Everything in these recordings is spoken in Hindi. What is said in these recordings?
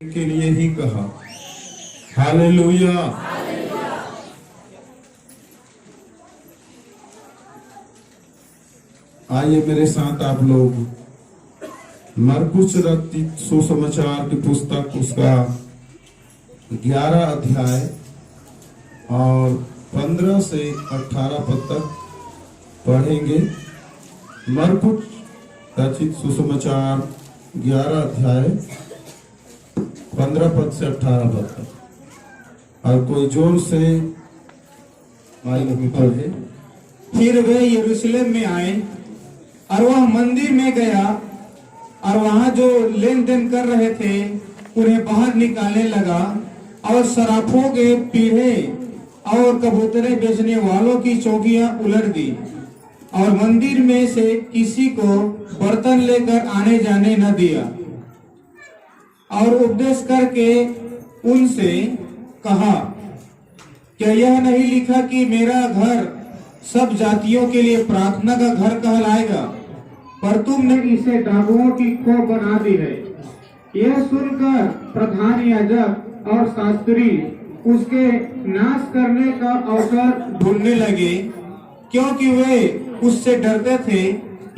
के लिए ही कहा। हालेलुया। आइए मेरे साथ आप लोग मरकुस रचित सुसमाचार की पुस्तक उसका 11 अध्याय और 15 से 18 पद तक पढ़ेंगे। मरकुस रचित सुसमाचार 11 अध्याय 15 पद से 18 पद तक। और कोई जोर से माइक में पढ़े। फिर वे यरूशलेम में आए और वह मंदिर में गया और वहां जो लेन देन कर रहे थे उन्हें बाहर निकालने लगा और सराफों के पीढ़े और कबूतरें बेचने वालों की चौकियां उलट दी और मंदिर में से किसी को बर्तन लेकर आने जाने न दिया और उपदेश करके उनसे कहा, क्या यह नहीं लिखा कि मेरा घर सब जातियों के लिए प्रार्थना का घर कहलाएगा, पर तुमने इसे डाकुओं की खो बना दी है। यह सुनकर प्रधान याजक और शास्त्री उसके नाश करने का अवसर ढूंढने लगे, क्योंकि वे उससे डरते थे,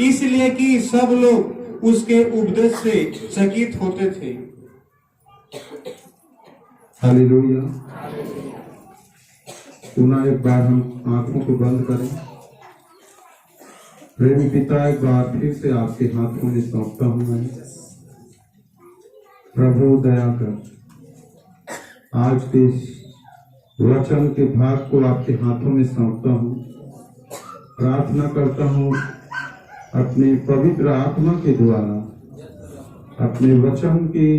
इसलिए कि सब लोग उसके उपदेश से चकित होते थे। हालेलुया। पुनः एक बार हम आंखों को बंद करें। प्रेमी पिता, एक बार फिर से आपके हाथों में सौंपता हूं मैं। प्रभु दया कर आज के वचन के भाग को आपके हाथों में सौंपता हूं। प्रार्थना करता हूं अपने पवित्र आत्मा के द्वारा अपने वचन के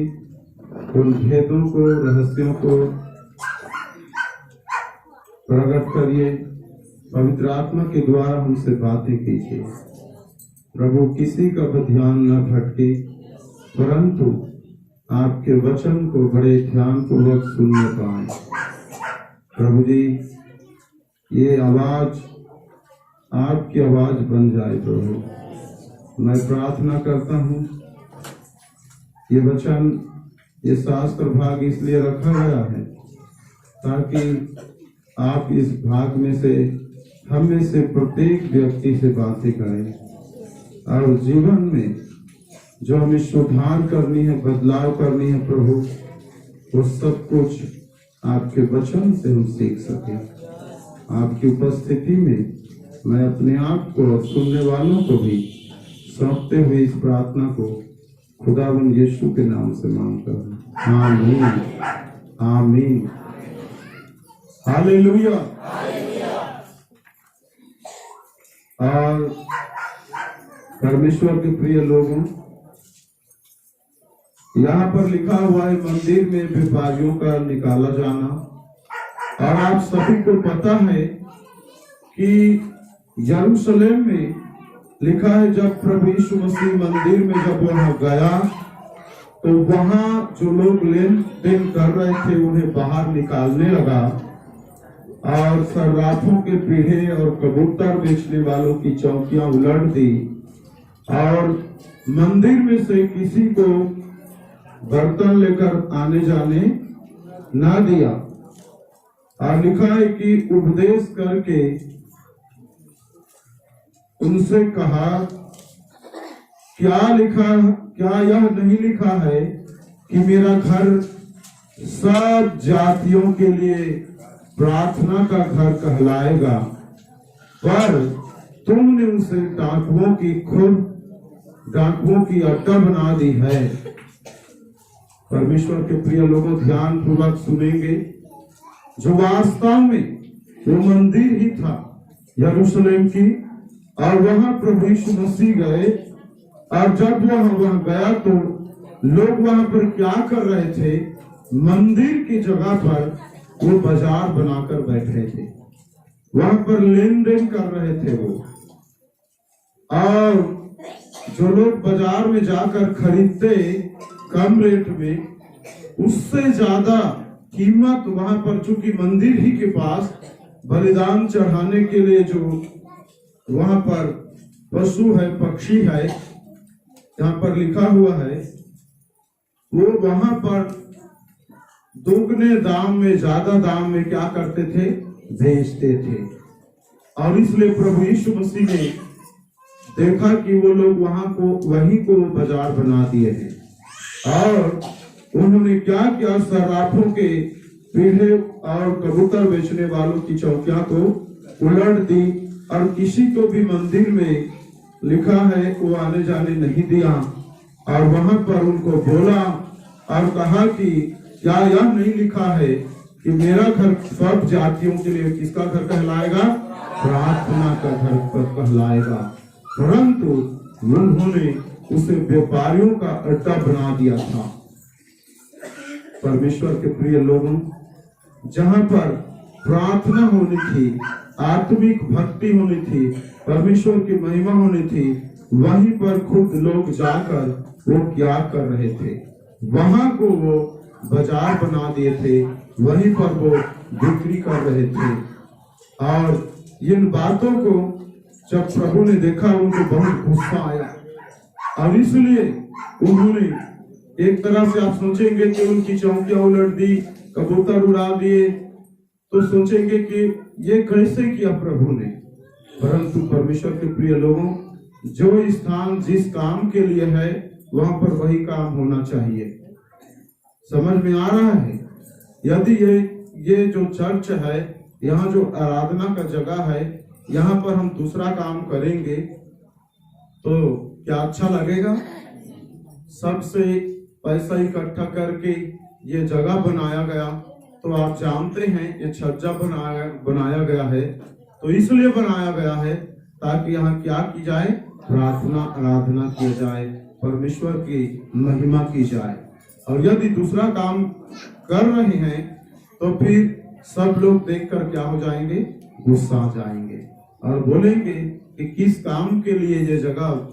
उन भेदों को, रहस्यों को प्रकट करिए। पवित्र आत्मा के द्वारा हमसे बातें कीजिए। प्रभु, किसी का भी ध्यान न भटके, परंतु आपके वचन को बड़े ध्यान पूर्वक सुनने पाए। प्रभु जी, ये आवाज आपकी आवाज बन जाए। प्रभु, मैं प्रार्थना करता हूँ ये वचन, ये शास्त्र भाग इसलिए रखा गया है ताकि आप इस भाग में से हम में से प्रत्येक व्यक्ति से बातें करें और जीवन में जो हमें सुधार करनी है, बदलाव करनी है, प्रभु वो सब कुछ आपके वचन से हम सीख सके। आपकी उपस्थिति में मैं अपने आप को और सुनने वालों को भी सौंपते हुए इस प्रार्थना को खुदावंद यीशु के नाम से मांगता हूँ। आमीन, आमीन, हालेलुया। और परमेश्वर के प्रिय लोगों, यहाँ पर लिखा हुआ है मंदिर में व्यापारियों का निकाला जाना। और आप सभी को पता है कि यरूशलेम में लिखा है जब प्रभु यीशु मसीह मंदिर में जब वहां गया तो वहां जो लोग लेन देन कर रहे थे उन्हें बाहर निकालने लगा और सर्राफों के पीढ़े और कबूतर बेचने वालों की चौकियां उलट दी और मंदिर में से किसी को बर्तन लेकर आने जाने ना दिया। और लिखा है कि उपदेश करके उनसे कहा, क्या यह नहीं लिखा है कि मेरा घर सब जातियों के लिए प्रार्थना का घर कहलाएगा, पर तुमने उसे डाकुओं की अड्डा बना दी है। परमेश्वर के प्रिय लोगों, ध्यान पूर्वक सुनेंगे। जो वास्तव में वो मंदिर ही था यरूशलेम की, और वहां प्रभु यीशु मसीह गए और जब वहां गया तो लोग वहां पर क्या कर रहे थे, मंदिर की जगह पर वो बाजार बनाकर बैठे थे, वहां पर लेन देन कर रहे थे वो। और जो लोग बाजार में जाकर खरीदते कम रेट में, उससे ज्यादा कीमत वहां पर, चूंकि मंदिर ही के पास बलिदान चढ़ाने के लिए जो वहां पर पशु है, पक्षी है, यहाँ पर लिखा हुआ है, वो वहां पर दुगने दाम में, ज्यादा दाम में क्या करते थे? बेचते थे। और इसलिए प्रभु यीशु मसीह ने देखा कि वो लोग वहीं को बाजार बना दिए हैं और उन्होंने क्या किया? सर्राफों के पीढ़े और कबूतर बेचने वालों की चौकियां को उलट दी और किसी को भी मंदिर में लिखा है वो आने जाने नहीं दिया। और वहां पर उनको बोला और कहा कि क्या यह नहीं लिखा है कि मेरा घर सब जातियों के लिए किसका घर कहलाएगा? प्रार्थना का घर कहलाएगा। परंतु उन्होंने उसे व्यापारियों का अड्डा बना दिया था। परमेश्वर के प्रिय लोगों, जहां पर प्रार्थना होनी थी, आत्मिक भक्ति होनी थी, परमेश्वर की महिमा होनी थी, वहीं पर खुद लोग जाकर वो क्या कर रहे थे? वहां को वो बाजार बना दिए थे, वहीं पर वो बिक्री कर रहे थे। और इन बातों को जब प्रभु ने देखा उनको बहुत गुस्सा आया और इसलिए उन्होंने एक तरह से, आप सोचेंगे कि उनकी चौकियां उलट दी, कबूतर उड़ा दिए, तो सोचेंगे कि ये कैसे किया प्रभु ने। परंतु परमेश्वर के प्रिय लोगों, जो स्थान जिस काम के लिए है वहां पर वही काम होना चाहिए। समझ में आ रहा है? यदि ये जो चर्च है, यहाँ जो आराधना का जगह है, यहाँ पर हम दूसरा काम करेंगे तो क्या अच्छा लगेगा? सबसे पैसा इकट्ठा करके ये जगह बनाया गया, तो आप जानते हैं ये छज्जा बनाया गया है, तो इसलिए बनाया गया है ताकि यहाँ क्या की जाए? प्रार्थना आराधना की जाए, परमेश्वर की महिमा की जाए। और यदि दूसरा काम कर रहे हैं तो फिर सब लोग देखकर क्या हो जाएंगे? गुस्सा जाएंगे और बोलेंगे कि किस काम के लिए ये जगह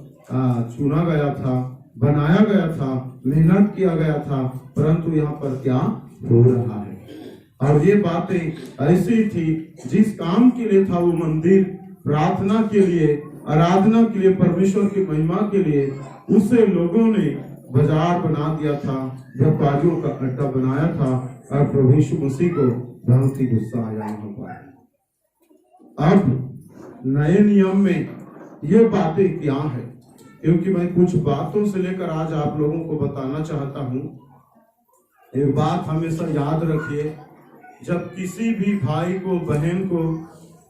चुना गया था, बनाया गया था, मेहनत किया गया था, परंतु यहाँ पर क्या हो रहा है? और ये बातें ऐसी थी, जिस काम के लिए था वो मंदिर, प्रार्थना के लिए, आराधना के लिए, परमेश्वर की महिमा के लिए, उसे लोगों ने बाजार बना दिया था, व्यापारियों का अड्डा बनाया था। और प्रभु यीशु मसीह को बहुत ही गुस्सा आया वहां पर। अब नए नियम में ये बातें क्या है? क्योंकि मैं कुछ बातों से लेकर आज आप लोगों को बताना चाहता हूँ। एक बात हमेशा याद रखिए, जब किसी भी भाई को, बहन को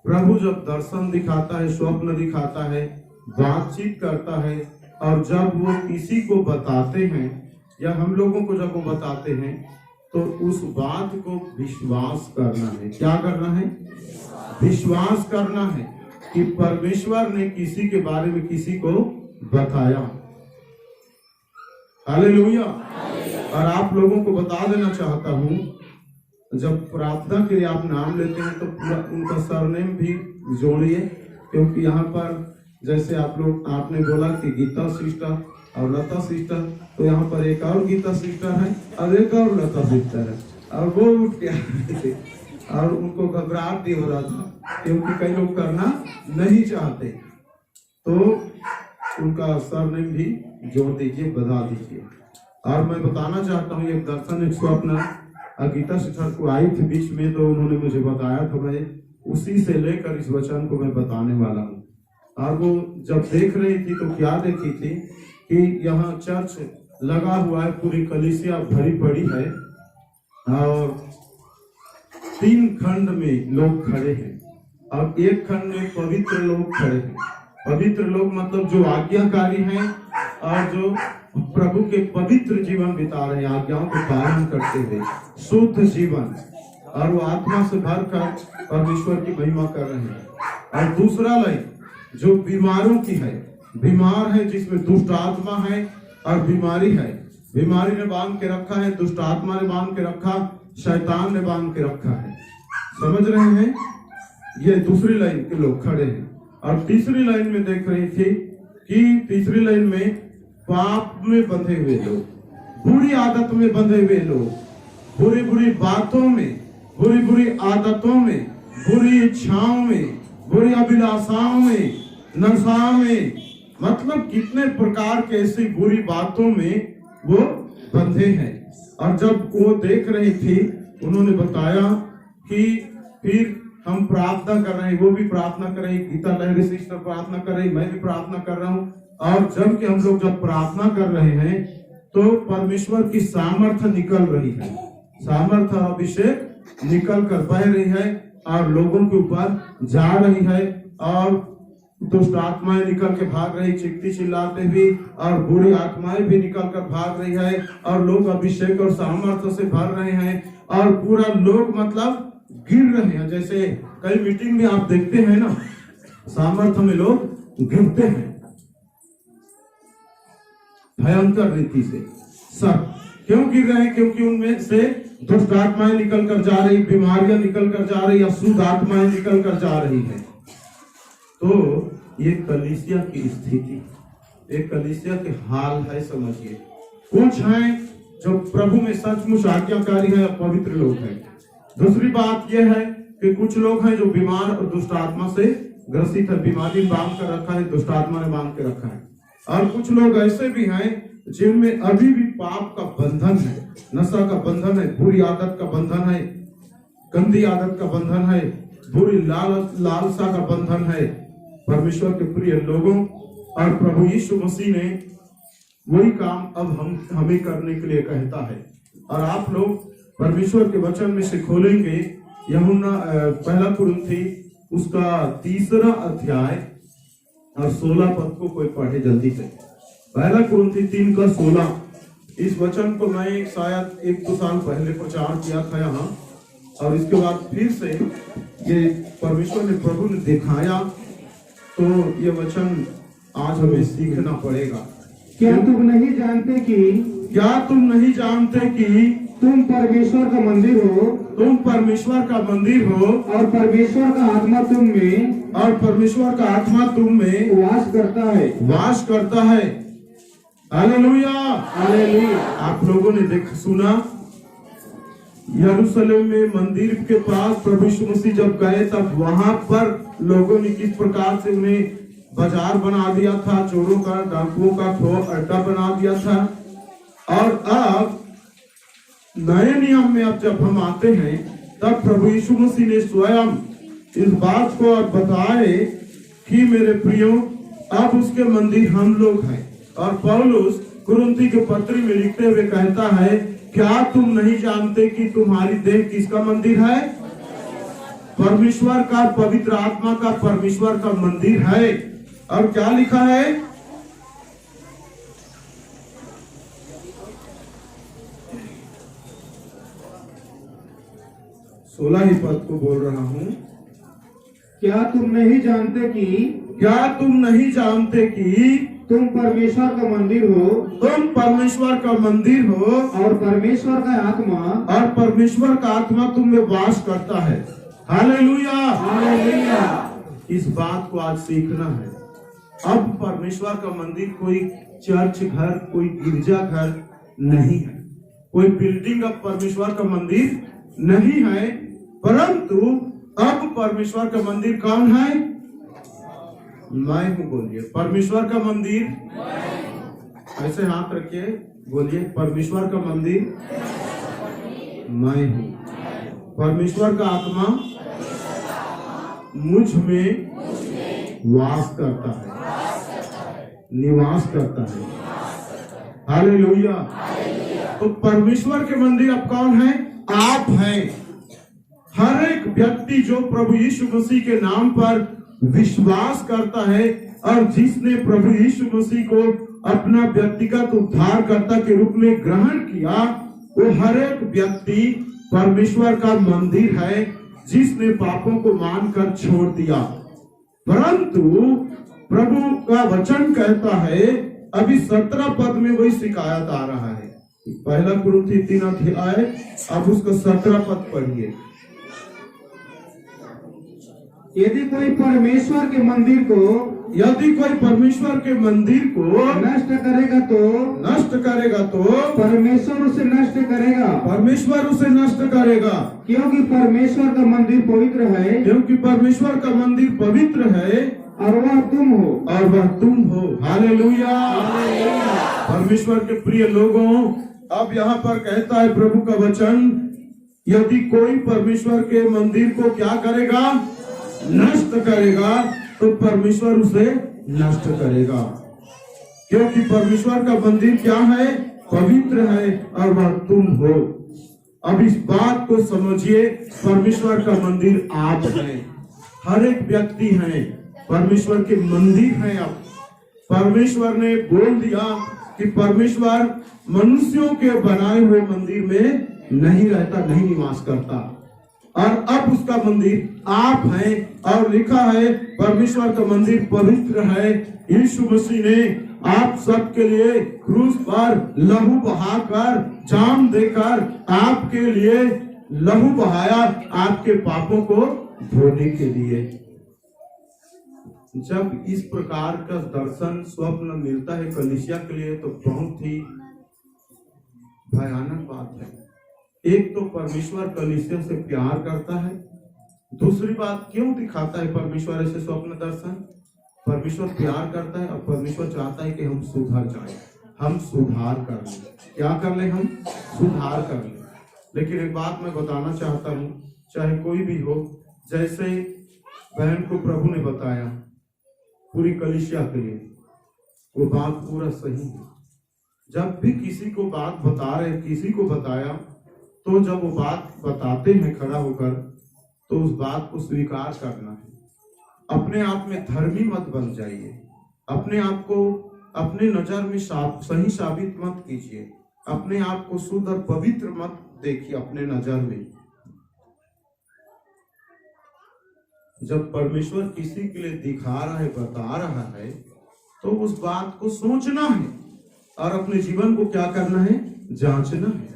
प्रभु जब दर्शन दिखाता है, स्वप्न दिखाता है, बातचीत करता है, और जब वो किसी को बताते हैं या हम लोगों को जब वो बताते हैं, तो उस बात को विश्वास करना है। क्या करना है? विश्वास करना है कि परमेश्वर ने किसी के बारे में किसी को बताया। हालेलुया। और आप लोगों को बता देना चाहता हूँ, जब प्रार्थना के लिए आप नाम लेते हैं तो पूरा उनका सरनेम भी जोड़िए, क्योंकि यहाँ पर जैसे आपने बोला कि गीता सिस्टर और लता सिस्टर, तो यहाँ पर एक और गीता सिस्टर है और एक और लता सिस्टर है, और वो उठ के आए थे और उनको घबराहट भी हो रहा था, क्योंकि कई लोग करना नहीं चाहते, तो उनका सरनेम भी जोड़ दीजिए, बता दीजिए। और मैं बताना चाहता हूँ, एक दर्शन, एक स्वप्न गीता सिस्टर को आई थी बीच में, तो उन्होंने मुझे बताया था, मैं उसी से लेकर इस वचन को मैं बताने वाला हूँ। और वो जब देख रही थी तो क्या देखी थी कि यहाँ चर्च लगा हुआ है, पूरी कलीसिया भरी पड़ी है और 3 खंड में लोग खड़े हैं और एक खंड में पवित्र लोग खड़े हैं। पवित्र लोग मतलब जो आज्ञाकारी हैं और जो प्रभु के पवित्र जीवन बिता रहे हैं, आज्ञाओं को पालन करते हुए शुद्ध जीवन, और वो आत्मा से भरकर परमेश्वर की महिमा कर रहे हैं। और दूसरा लाइन जो बीमारों की है, बीमार है जिसमें दुष्ट आत्मा है और बीमारी है, बीमारी ने बांध के रखा है, दुष्ट आत्मा ने बांध के रखा, शैतान ने बांध के रखा है। समझ रहे हैं? ये दूसरी लाइन के लोग खड़े हैं। और तीसरी लाइन में देख रही थी कि तीसरी लाइन में पाप में बंधे हुए लोग, बुरी आदत में बंधे हुए लोग, बुरी बुरी बातों में, बुरी बुरी आदतों में, बुरी इच्छाओं में, बुरी अभिलाषाओं में, नशा में, मतलब कितने प्रकार के ऐसी बुरी बातों में वो बंधे हैं। और जब वो देख रही थी, उन्होंने बताया कि फिर हम प्रार्थना कर रहे हैं, वो भी प्रार्थना कर रही, गीता लहरी सिस्टर प्रार्थना कर रही, मैं भी प्रार्थना कर रहा हूँ। और जब कि हम लोग जब प्रार्थना कर रहे हैं तो परमेश्वर की सामर्थ्य निकल रही है, सामर्थ्य और अभिषेक निकल कर बह रही है और लोगों के ऊपर जा रही है, और दुष्ट आत्माएं निकल के भाग रही चीखती चिल्लाते हुए, और बुरी आत्माएं भी निकल कर भाग रही है, और लोग अभिषेक और सामर्थ्य से भर रहे हैं, और पूरा लोग मतलब गिर रहे हैं। जैसे कई मीटिंग में आप देखते हैं ना, सामर्थ्य में लोग गिरते हैं भयंकर रीति से। सब क्यों गिर रहे हैं? क्योंकि उनमें से दुष्ट आत्माएं निकल कर जा रही, बीमारियां निकल कर जा रही, अशुद्ध आत्माएं निकल कर जा रही है। तो ये कलीसिया की स्थिति, एक कलीसिया के हाल है, समझिए। कुछ हैं जो प्रभु में सचमुच आज्ञाकारी है और पवित्र लोग हैं। दूसरी बात यह है कि कुछ लोग हैं जो बीमार और दुष्ट आत्मा से ग्रसित है, बीमारी बांध कर रखा है, दुष्ट आत्मा ने बांध के रखा है। और कुछ लोग ऐसे भी हैं जिनमें अभी भी पाप का बंधन है, नशा का बंधन है, बुरी आदत का बंधन है, गंदी आदत का बंधन है, बुरी लालसा का बंधन है। परमेश्वर के प्रिय लोगों, और प्रभु यीशु मसीह ने वही काम अब हमें करने के लिए कहता है। और आप लोग परमेश्वर के वचन में से खोलेंगे यूहन्ना पहला कुरिन्थी उसका 3 अध्याय और 16 पद को कोई पढ़े जल्दी से। पहला कुरिन्थी 3:16। इस वचन को मैं शायद 1-2 साल पहले प्रचार किया था यहाँ, और इसके बाद फिर से ये परमेश्वर ने, प्रभु ने दिखाया, तो ये वचन आज हमें सीखना पड़ेगा। क्या तुम नहीं जानते कि तुम परमेश्वर का मंदिर हो, तुम परमेश्वर का मंदिर हो, और परमेश्वर का आत्मा तुम में, और परमेश्वर का आत्मा तुम में वास करता है। Hallelujah, hallelujah. आप लोगों ने सुना, यरूशलेम में मंदिर के पास प्रभु यीशु मसीह जब गए, तब वहां पर लोगों ने किस प्रकार से उन्हें बाजार बना दिया था, चोरों का, डाकुओं का अड्डा बना दिया था। और अब नए नियम में अब जब हम आते हैं, तब प्रभु यीशु मसीह ने स्वयं इस बात को बताए कि मेरे प्रियो, अब उसके मंदिर हम लोग हैं। और पौलुस कुरिन्थी के पत्री में लिखते हुए कहता है, क्या तुम नहीं जानते कि तुम्हारी देह किसका मंदिर है? परमेश्वर का, पवित्र आत्मा का, परमेश्वर का मंदिर है। और क्या लिखा है? 16 ही पद को बोल रहा हूँ। क्या तुम नहीं जानते कि तुम परमेश्वर का मंदिर हो, और परमेश्वर का आत्मा तुम में वास करता है। Hallelujah, hallelujah. इस बात को आज सीखना है। अब परमेश्वर का मंदिर कोई चर्च घर, कोई गिरजा घर नहीं है, कोई बिल्डिंग अब परमेश्वर का मंदिर नहीं है, परंतु अब परमेश्वर का मंदिर कौन है? मैं हूँ। बोलिए, परमेश्वर का मंदिर। ऐसे हाथ रखिए, बोलिए, परमेश्वर का मंदिर मैं हूँ। परमेश्वर का आत्मा मुझ में वास करता है, निवास करता है। हालेलुया। तो परमेश्वर के मंदिर अब कौन है? आप हैं। हर एक व्यक्ति जो प्रभु यीशु मसीह के नाम पर विश्वास करता है, और जिसने प्रभु यीशु मसीह को अपना व्यक्तिगत उद्धारकर्ता के रूप में ग्रहण किया, वो हर एक व्यक्ति परमेश्वर का मंदिर है, जिसने पापों को मानकर छोड़ दिया। परंतु प्रभु का वचन कहता है, अभी 17 पद में वही शिकायत आ रहा है। पहला कुरिन्थी 3 अध्याय, अब उसका 17 पद पढ़िए। यदि कोई परमेश्वर के मंदिर को नष्ट करेगा तो परमेश्वर उसे नष्ट करेगा। क्योंकि परमेश्वर का मंदिर पवित्र है, और वह तुम हो। हालेलुया। परमेश्वर के प्रिय लोगों, अब यहाँ पर कहता है प्रभु का वचन, यदि कोई परमेश्वर के मंदिर को क्या करेगा, नष्ट करेगा, तो परमेश्वर उसे नष्ट करेगा। क्योंकि परमेश्वर का मंदिर क्या है, पवित्र है, और वह तुम हो। अब इस बात को समझिए, परमेश्वर का मंदिर आप हैं, हर एक व्यक्ति है, परमेश्वर के मंदिर है। अब परमेश्वर ने बोल दिया कि परमेश्वर मनुष्यों के बनाए हुए मंदिर में नहीं रहता, नहीं निवास करता, और अब उसका मंदिर आप हैं। और लिखा है परमेश्वर का मंदिर पवित्र है। यीशु मसीह ने आप सबके लिए क्रूस पर लहू बहाकर, जान देकर आपके लिए लहू बहाया, आपके पापों को धोने के लिए। जब इस प्रकार का दर्शन स्वप्न मिलता है कलीसिया के लिए, तो बहुत ही भयानक बात है। एक तो परमेश्वर कलीसिया से प्यार करता है, दूसरी बात क्यों दिखाता है परमेश्वर ऐसे स्वप्न दर्शन? परमेश्वर प्यार करता है और परमेश्वर चाहता है कि हम सुधर जाएं, हम सुधार कर लें। क्या कर लें? हम सुधार कर लें। लेकिन एक बात मैं बताना चाहता हूँ, चाहे कोई भी हो, जैसे बहन को प्रभु ने बताया पूरी कलीसिया के लिए, वो बात पूरा सही है। जब भी किसी को बात बता रहे, किसी को बताया, तो जब वो बात बताते हैं खड़ा होकर, तो उस बात को स्वीकार करना है। अपने आप में धर्मी मत बन जाइए, अपने आप को अपने नजर में सही साबित मत कीजिए, अपने आप को शुद्ध और पवित्र मत देखिए अपने नजर में। जब परमेश्वर किसी के लिए दिखा रहा है, बता रहा है, तो उस बात को सोचना है और अपने जीवन को क्या करना है, जांचना है।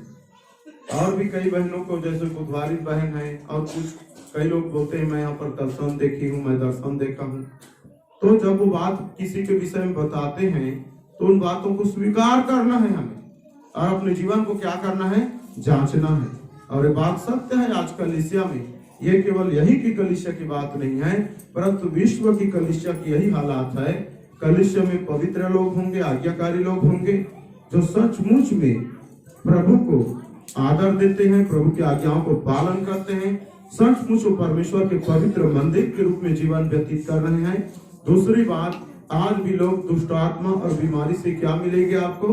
और भी कई बहनों को, जैसे बुधवारी बहन है, और कुछ कई लोग बोलते हैं मैं यहाँ पर दर्शन देखी हूँ, मैं दर्शन देखा हूँ। तो जब वो बात किसी के विषय में बताते हैं, तो उन बातों को स्वीकार करना है हमें, और अपने जीवन को क्या करना है, जांचना है। और ये बात सत्य है आज कलीसिया में। ये केवल यही की कलीसिया की बात नहीं है, परंतु विश्व की कलीसिया की यही हालात है। कलीसिया में पवित्र लोग होंगे, आज्ञाकारी लोग होंगे, जो सचमुच में प्रभु को आदर देते हैं, प्रभु की आज्ञाओं को पालन करते हैं, सचमुच वो परमेश्वर के पवित्र मंदिर के रूप में जीवन व्यतीत कर रहे हैं। दूसरी बात, आज भी लोग दुष्ट आत्मा और बीमारी से क्या मिलेंगे, आपको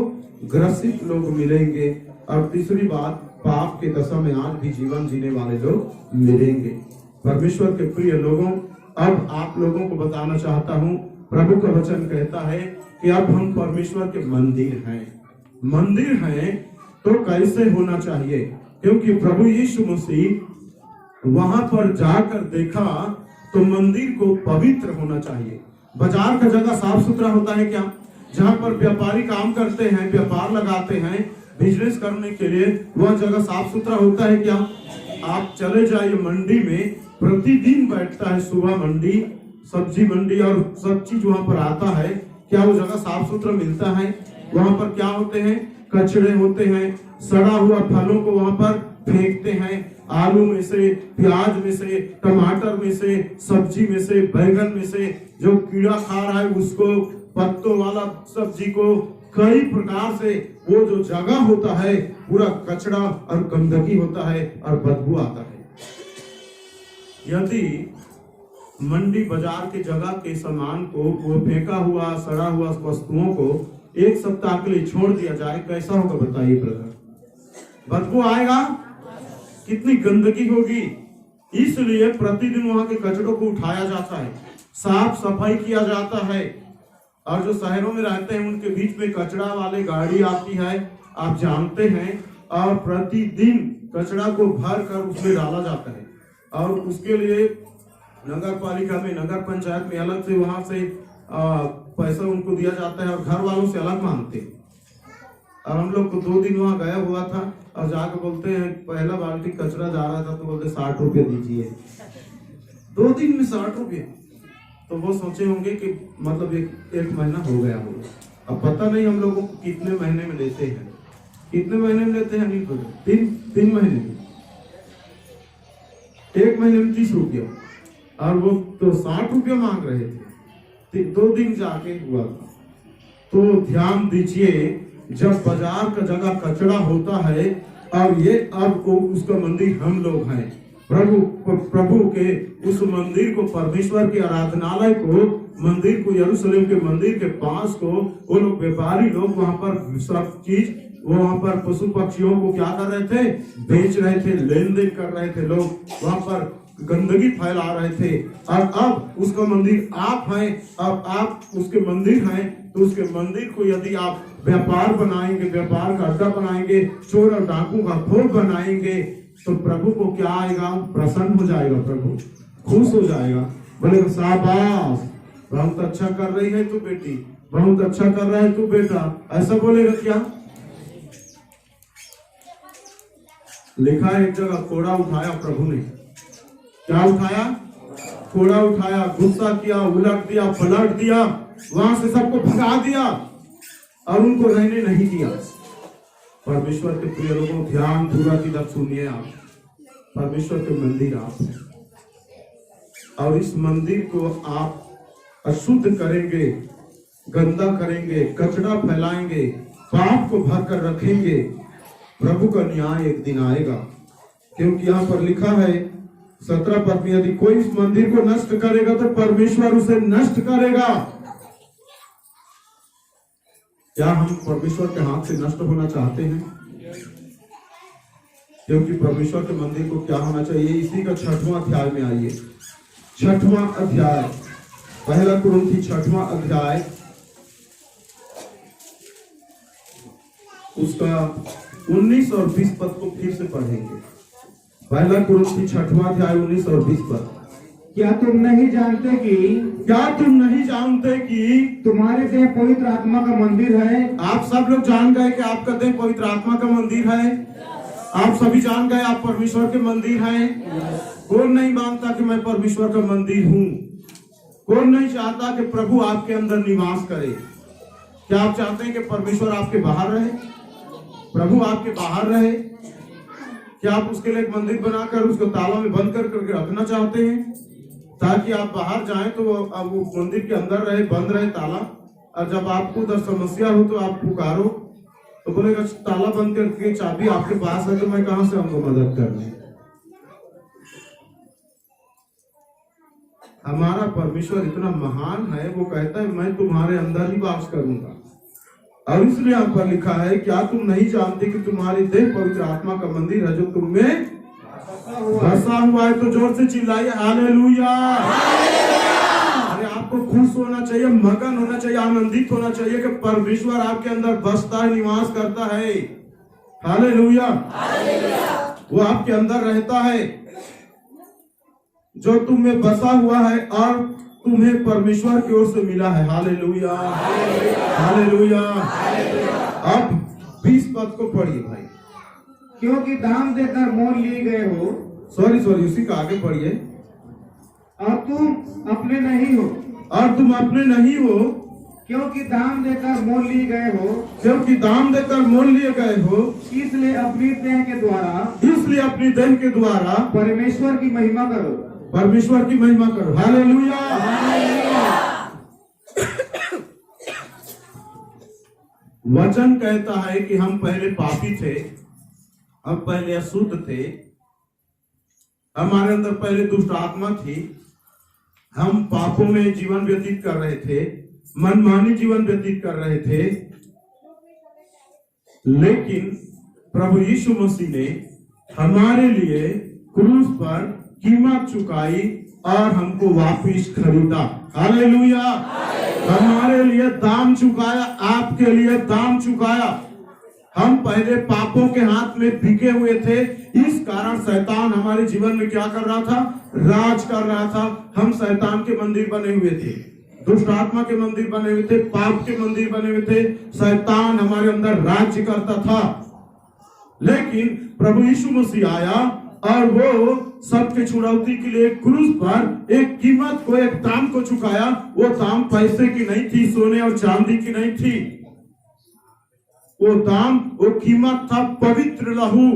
ग्रसित लोग मिलेंगे। और तीसरी बात, पाप के दशा में आज भी जीवन जीने वाले लोग मिलेंगे। परमेश्वर के प्रिय लोगों, अब आप लोगों को बताना चाहता हूँ, प्रभु का वचन कहता है कि अब हम परमेश्वर के मंदिर हैं। मंदिर हैं तो कैसे होना चाहिए? क्योंकि प्रभु यीशु मसीह वहां पर जाकर देखा तो मंदिर को पवित्र होना चाहिए। बाजार का जगह साफ सुथरा होता है क्या? जहाँ पर व्यापारी काम करते हैं, व्यापार लगाते हैं, बिजनेस करने के लिए, वह जगह साफ सुथरा होता है क्या? आप चले जाइए मंडी में, प्रतिदिन बैठता है सुबह मंडी, सब्जी मंडी, और सब चीज वहां पर आता है। क्या वो जगह साफ सुथरा मिलता है? वहां पर क्या होते हैं? कचरे होते हैं, सड़ा हुआ फलों को वहां पर फेंकते हैं, आलू में से, प्याज में से, टमाटर में से, सब्जी में से, बैगन में से, जो कीड़ा खा रहा है उसको, पत्तों वाला सब्जी को, कई प्रकार से वो जो जगह होता है पूरा कचरा और गंदगी होता है और बदबू आता है। यदि मंडी बाजार के जगह के सामान को, वो फेंका हुआ सड़ा हुआ वस्तुओं को एक सप्ताह के लिए छोड़ दिया जाए, कैसा होगा बताइए ब्रदर? बदबू आएगा, कितनी गंदगी होगी। इसलिए प्रतिदिन वहां के कचरों को उठाया जाता है, साफ सफाई किया जाता है। और जो शहरों में रहते हैं उनके बीच में कचरा वाले गाड़ी आती है, आप जानते हैं, और प्रतिदिन कचरा को भर कर उसमें डाला जाता है। और उसके लिए नगर पालिका में, नगर पंचायत में अलग से वहां से पैसा उनको दिया जाता है, और घर वालों से अलग मांगते हैं। और हम लोग को 2 दिन वहां गया हुआ था, और जाकर बोलते हैं, पहला बाल्टी कचरा जा रहा था तो बोलते 60 रुपये दीजिए। 2 दिन में 60 रुपये। तो वो सोचे होंगे कि मतलब एक महीना हो गया होगा। अब पता नहीं हम लोगों को कितने महीने में लेते हैं, कितने महीने में लेते हैं, नहीं पता। 3 महीने में, 1 महीने में 30 रुपया, और वो तो 60 रुपया मांग रहे थे। 2 दिन जाके हुआ था। तो ध्यान दीजिए, जब बाजार का जगह कचरा होता है और ये अब उसका मंदिर हम लोग हैं, प्रभु के उस मंदिर को, परमेश्वर के आराधनालय को, मंदिर को, यरूशलेम के मंदिर के पास को वो लोग व्यापारी लोग वहां पर सब चीज, वो वहां पर पशु पक्षियों को क्या कर रहे थे, बेच रहे थे, लेन देन कर रहे थे, लोग वहां पर गंदगी फैला रहे थे। और अब उसका मंदिर आप हैं, अब आप उसके मंदिर हैं, तो उसके मंदिर को यदि आप व्यापार बनाएंगे, व्यापार का अड्डा बनाएंगे, चोर और डाकू का खोप बनाएंगे, तो प्रभु को क्या आएगा, प्रसन्न हो जाएगा, प्रभु खुश हो जाएगा, बोलेगा शाबाश, बहुत अच्छा कर रही है तू बेटी, बहुत अच्छा कर रहा है तू बेटा, ऐसा बोलेगा क्या? लिखा है एक जगह, कोड़ा उठाया प्रभु ने, क्या उठाया? कोड़ा उठाया, गुस्सा किया, उलट दिया, पलट दिया, वहां से सबको भगा दिया और उनको रहने नहीं दिया। परमेश्वर के प्रिय लोगों, ध्यान पूर्वक सुनिए, आप परमेश्वर के मंदिर आप हैं, और इस मंदिर को आप अशुद्ध करेंगे, गंदा करेंगे, कचरा फैलाएंगे, पाप को भर कर रखेंगे, प्रभु का न्याय एक दिन आएगा। क्योंकि यहाँ पर लिखा है 17 पद में, यदि कोई इस मंदिर को नष्ट करेगा तो परमेश्वर उसे नष्ट करेगा। क्या हम परमेश्वर के हाथ से नष्ट होना चाहते हैं? क्योंकि परमेश्वर के मंदिर को क्या होना चाहिए? इसी का 6वां अध्याय में आइए, 6वां अध्याय, पहला कुरिन्थी 6वां अध्याय, उसका 19 और 20 पद को फिर से पढ़ेंगे। पहला कुरिन्थी 6वां अध्याय 19 और 20 पद। क्या तुम नहीं जानते कि तुम्हारे देह पवित्र आत्मा का मंदिर है? आप सब लोग जान गए कि आपका देह पवित्र आत्मा का मंदिर है। आप सभी जान गए आप परमेश्वर के मंदिर हैं। कौन नहीं मानता कि मैं परमेश्वर का मंदिर हूँ? कौन नहीं चाहता कि प्रभु आपके अंदर निवास करे? क्या आप चाहते हैं कि परमेश्वर आपके बाहर रहे, प्रभु आपके बाहर रहे? क्या आप उसके लिए एक मंदिर बनाकर उसको ताला में बंद करके रखना चाहते हैं, ताकि आप बाहर जाएं तो अब वो मंदिर के अंदर रहे, बंद रहे ताला, और जब आपको उधर समस्या हो तो आप पुकारो तो बोलेगा ताला बंद करके चाबी आपके पास है, तो मैं कहां से हमको मदद करनी? हमारा परमेश्वर इतना महान है, वो कहता है मैं तुम्हारे अंदर ही वास करूंगा। और इसलिए यहाँ पर लिखा है, क्या तुम नहीं जानते कि तुम्हारी देह पवित्र आत्मा का मंदिर है जो तुम में बसा हुआ है? तो जोर से चिल्लाइए हालेलुया। अरे आपको खुश होना चाहिए, मगन होना चाहिए, आनंदित होना चाहिए कि परमेश्वर आपके अंदर बसता है, निवास करता है। हालेलुया। वो आपके अंदर रहता है, जो तुम में बसा हुआ है और तुम्हें परमेश्वर की ओर से मिला है। Hallelujah, hallelujah. अब 20 पद को पढ़िए भाई। क्योंकि दाम देकर मोल लिए गए हो, सॉरी उसी का आगे पढ़िए। और तुम अपने नहीं हो, क्योंकि दाम देकर मोल लिए गए हो, क्योंकि दाम देकर मोल लिए गए हो, इसलिए अपनी देह के द्वारा परमेश्वर की महिमा करो, परमेश्वर की महिमा करो। हालेलुया। वचन कहता है कि हम पहले पापी थे, हम पहले अशुद्ध थे, हमारे अंदर पहले दुष्ट आत्मा थी, हम पापों में जीवन व्यतीत कर रहे थे, मनमानी जीवन व्यतीत कर रहे थे। लेकिन प्रभु यीशु मसीह ने हमारे लिए क्रूस पर कीमत चुकाई और हमको वापिस खरीदा। हालेलुया। हमारे लिए दाम चुकाया, आपके लिए दाम चुकाया। हम पहले पापों के हाथ में बिके हुए थे, इस कारण शैतान हमारे जीवन में क्या कर रहा था? राज कर रहा था। हम शैतान के मंदिर बने हुए थे, दुष्ट आत्मा के मंदिर बने हुए थे, पाप के मंदिर बने हुए थे। शैतान हमारे अंदर राज्य करता था। लेकिन प्रभु यीशु मसीह आया और वो सबके छुड़ौती के लिए क्रूस पर एक कीमत को, एक दाम को चुकाया। वो दाम पैसे की नहीं थी, सोने और चांदी की नहीं थी। वो दाम, वो कीमत था पवित्र लहू,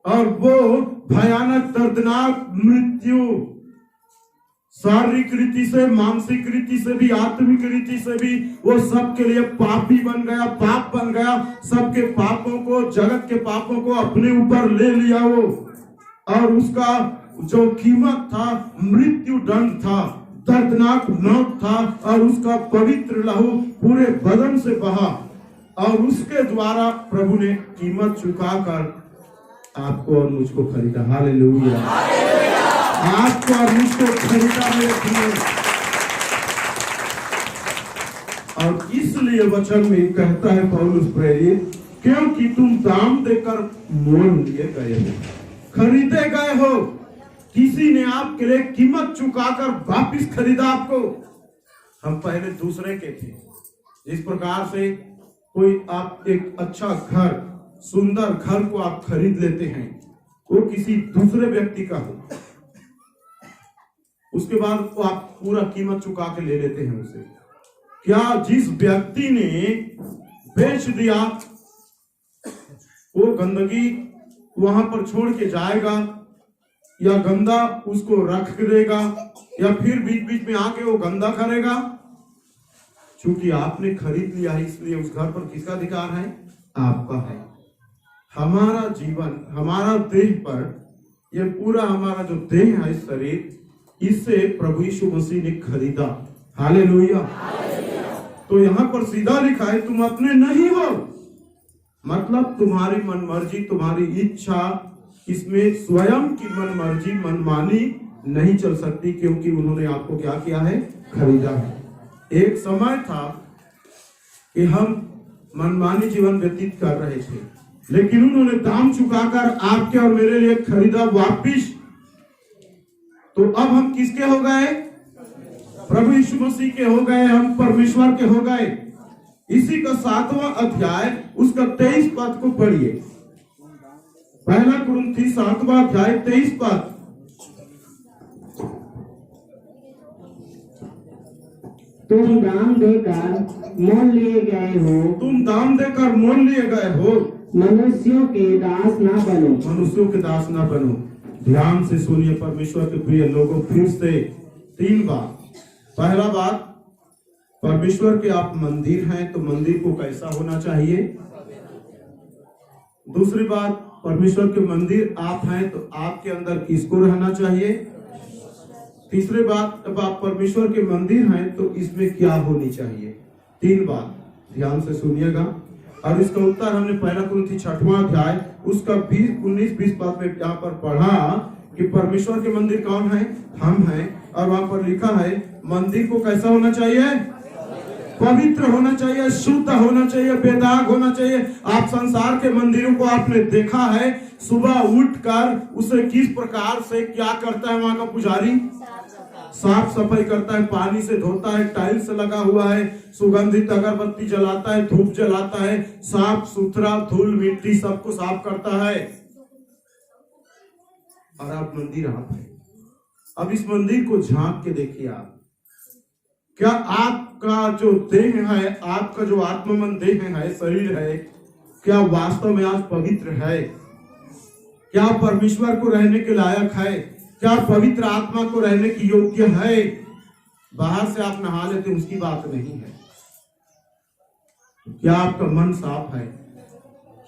और वो भयानक दर्दनाक मृत्यु। शारीरिक रीति से, मानसिक रीति से भी, आत्मिक रीति से भी वो सबके लिए पापी बन गया, पाप बन गया। सबके पापों को, जगत के पापों को अपने ऊपर ले लिया वो, और उसका जो कीमत था मृत्यु दंड था, दर्दनाक मौत था, और उसका पवित्र लहू पूरे बदन से बहा, और उसके द्वारा प्रभु ने कीमत चुकाकर आपको और मुझको खरीदा। हालेलुया। आपको और मुझको खरीदा मेरे प्रिय। और इसलिए वचन में कहता है पौलुस प्रेरित, क्योंकि तुम दाम देकर मोल लिए गए हो, खरीदे गए हो। किसी ने आपके लिए कीमत चुकाकर वापिस खरीदा आपको। हम पहले दूसरे के थे। इस प्रकार से कोई आप एक अच्छा घर, सुंदर घर को आप खरीद लेते हैं, वो किसी दूसरे व्यक्ति का हो, उसके बाद वो आप पूरा कीमत चुका के ले लेते हैं उसे। क्या जिस व्यक्ति ने बेच दिया वो गंदगी वहां पर छोड़ के जाएगा, या गंदा उसको रख देगा, या फिर बीच बीच में आके वो गंदा करेगा? क्योंकि आपने खरीद लिया है, इसलिए उस घर पर किसका अधिकार है? आपका है। हमारा जीवन, हमारा देह पर, ये पूरा हमारा जो देह है, शरीर, इससे प्रभु यीशु मसीह ने खरीदा। हालेलुया। तो यहाँ पर सीधा लिखा है, तुम अपने नहीं हो, मतलब तुम्हारी मनमर्जी, तुम्हारी इच्छा, इसमें स्वयं की मनमर्जी, मनमानी नहीं चल सकती, क्योंकि उन्होंने आपको क्या किया है? खरीदा है। एक समय था कि हम मनमानी जीवन व्यतीत कर रहे थे, लेकिन उन्होंने दाम चुकाकर आपके और मेरे लिए खरीदा वापिस। तो अब हम किसके हो गए? प्रभु यीशु मसीह के हो गए, हम परमेश्वर के हो गए। इसी का 7वां अध्याय, उसका 23 पद को पढ़िए। पहला कुरिन्थी 7वां अध्याय 23 पद। तुम दाम देकर मोल लिए गए हो, तुम दाम देकर मोल लिए गए हो, मनुष्यों के दास ना बनो, मनुष्यों के दास ना बनो। ध्यान से सुनिए परमेश्वर के प्रिय लोगों, फिर से 3 बात। पहला बात, परमेश्वर के आप मंदिर हैं, तो मंदिर को कैसा होना चाहिए? दूसरी बात, परमेश्वर के मंदिर आप हैं, तो आपके अंदर किसको रहना चाहिए? तीसरी बात, जब आप परमेश्वर के मंदिर हैं तो इसमें क्या होनी चाहिए? 3 बात, ध्यान से सुनिएगा। और इसका उत्तर हमने पहला कुरिन्थी 6वां अध्याय, उसका 19-20 पद में यहाँ पर पढ़ा कि परमेश्वर के मंदिर कौन है? हम हैं। और वहां पर लिखा है मंदिर को कैसा होना चाहिए? पवित्र होना चाहिए, शुद्ध होना चाहिए, बेदाग होना चाहिए। आप संसार के मंदिरों को आपने देखा है, सुबह उठकर उसे किस प्रकार से क्या करता है वहां का पुजारी? साफ सफाई करता है, पानी से धोता है, टाइल्स लगा हुआ है, सुगंधित अगरबत्ती जलाता है, धूप जलाता है, साफ सुथरा, धूल मिट्टी सबको साफ करता है। और आप मंदिर आप है। अब इस मंदिर को झांक के देखिए आप, क्या आपका जो देह है, आपका जो आत्ममन देह है, शरीर है, क्या वास्तव में आज पवित्र है? क्या परमेश्वर को रहने के लायक है? क्या पवित्र आत्मा को रहने की योग्य है? बाहर से आप नहा लेते, उसकी बात नहीं है। क्या आपका मन साफ है?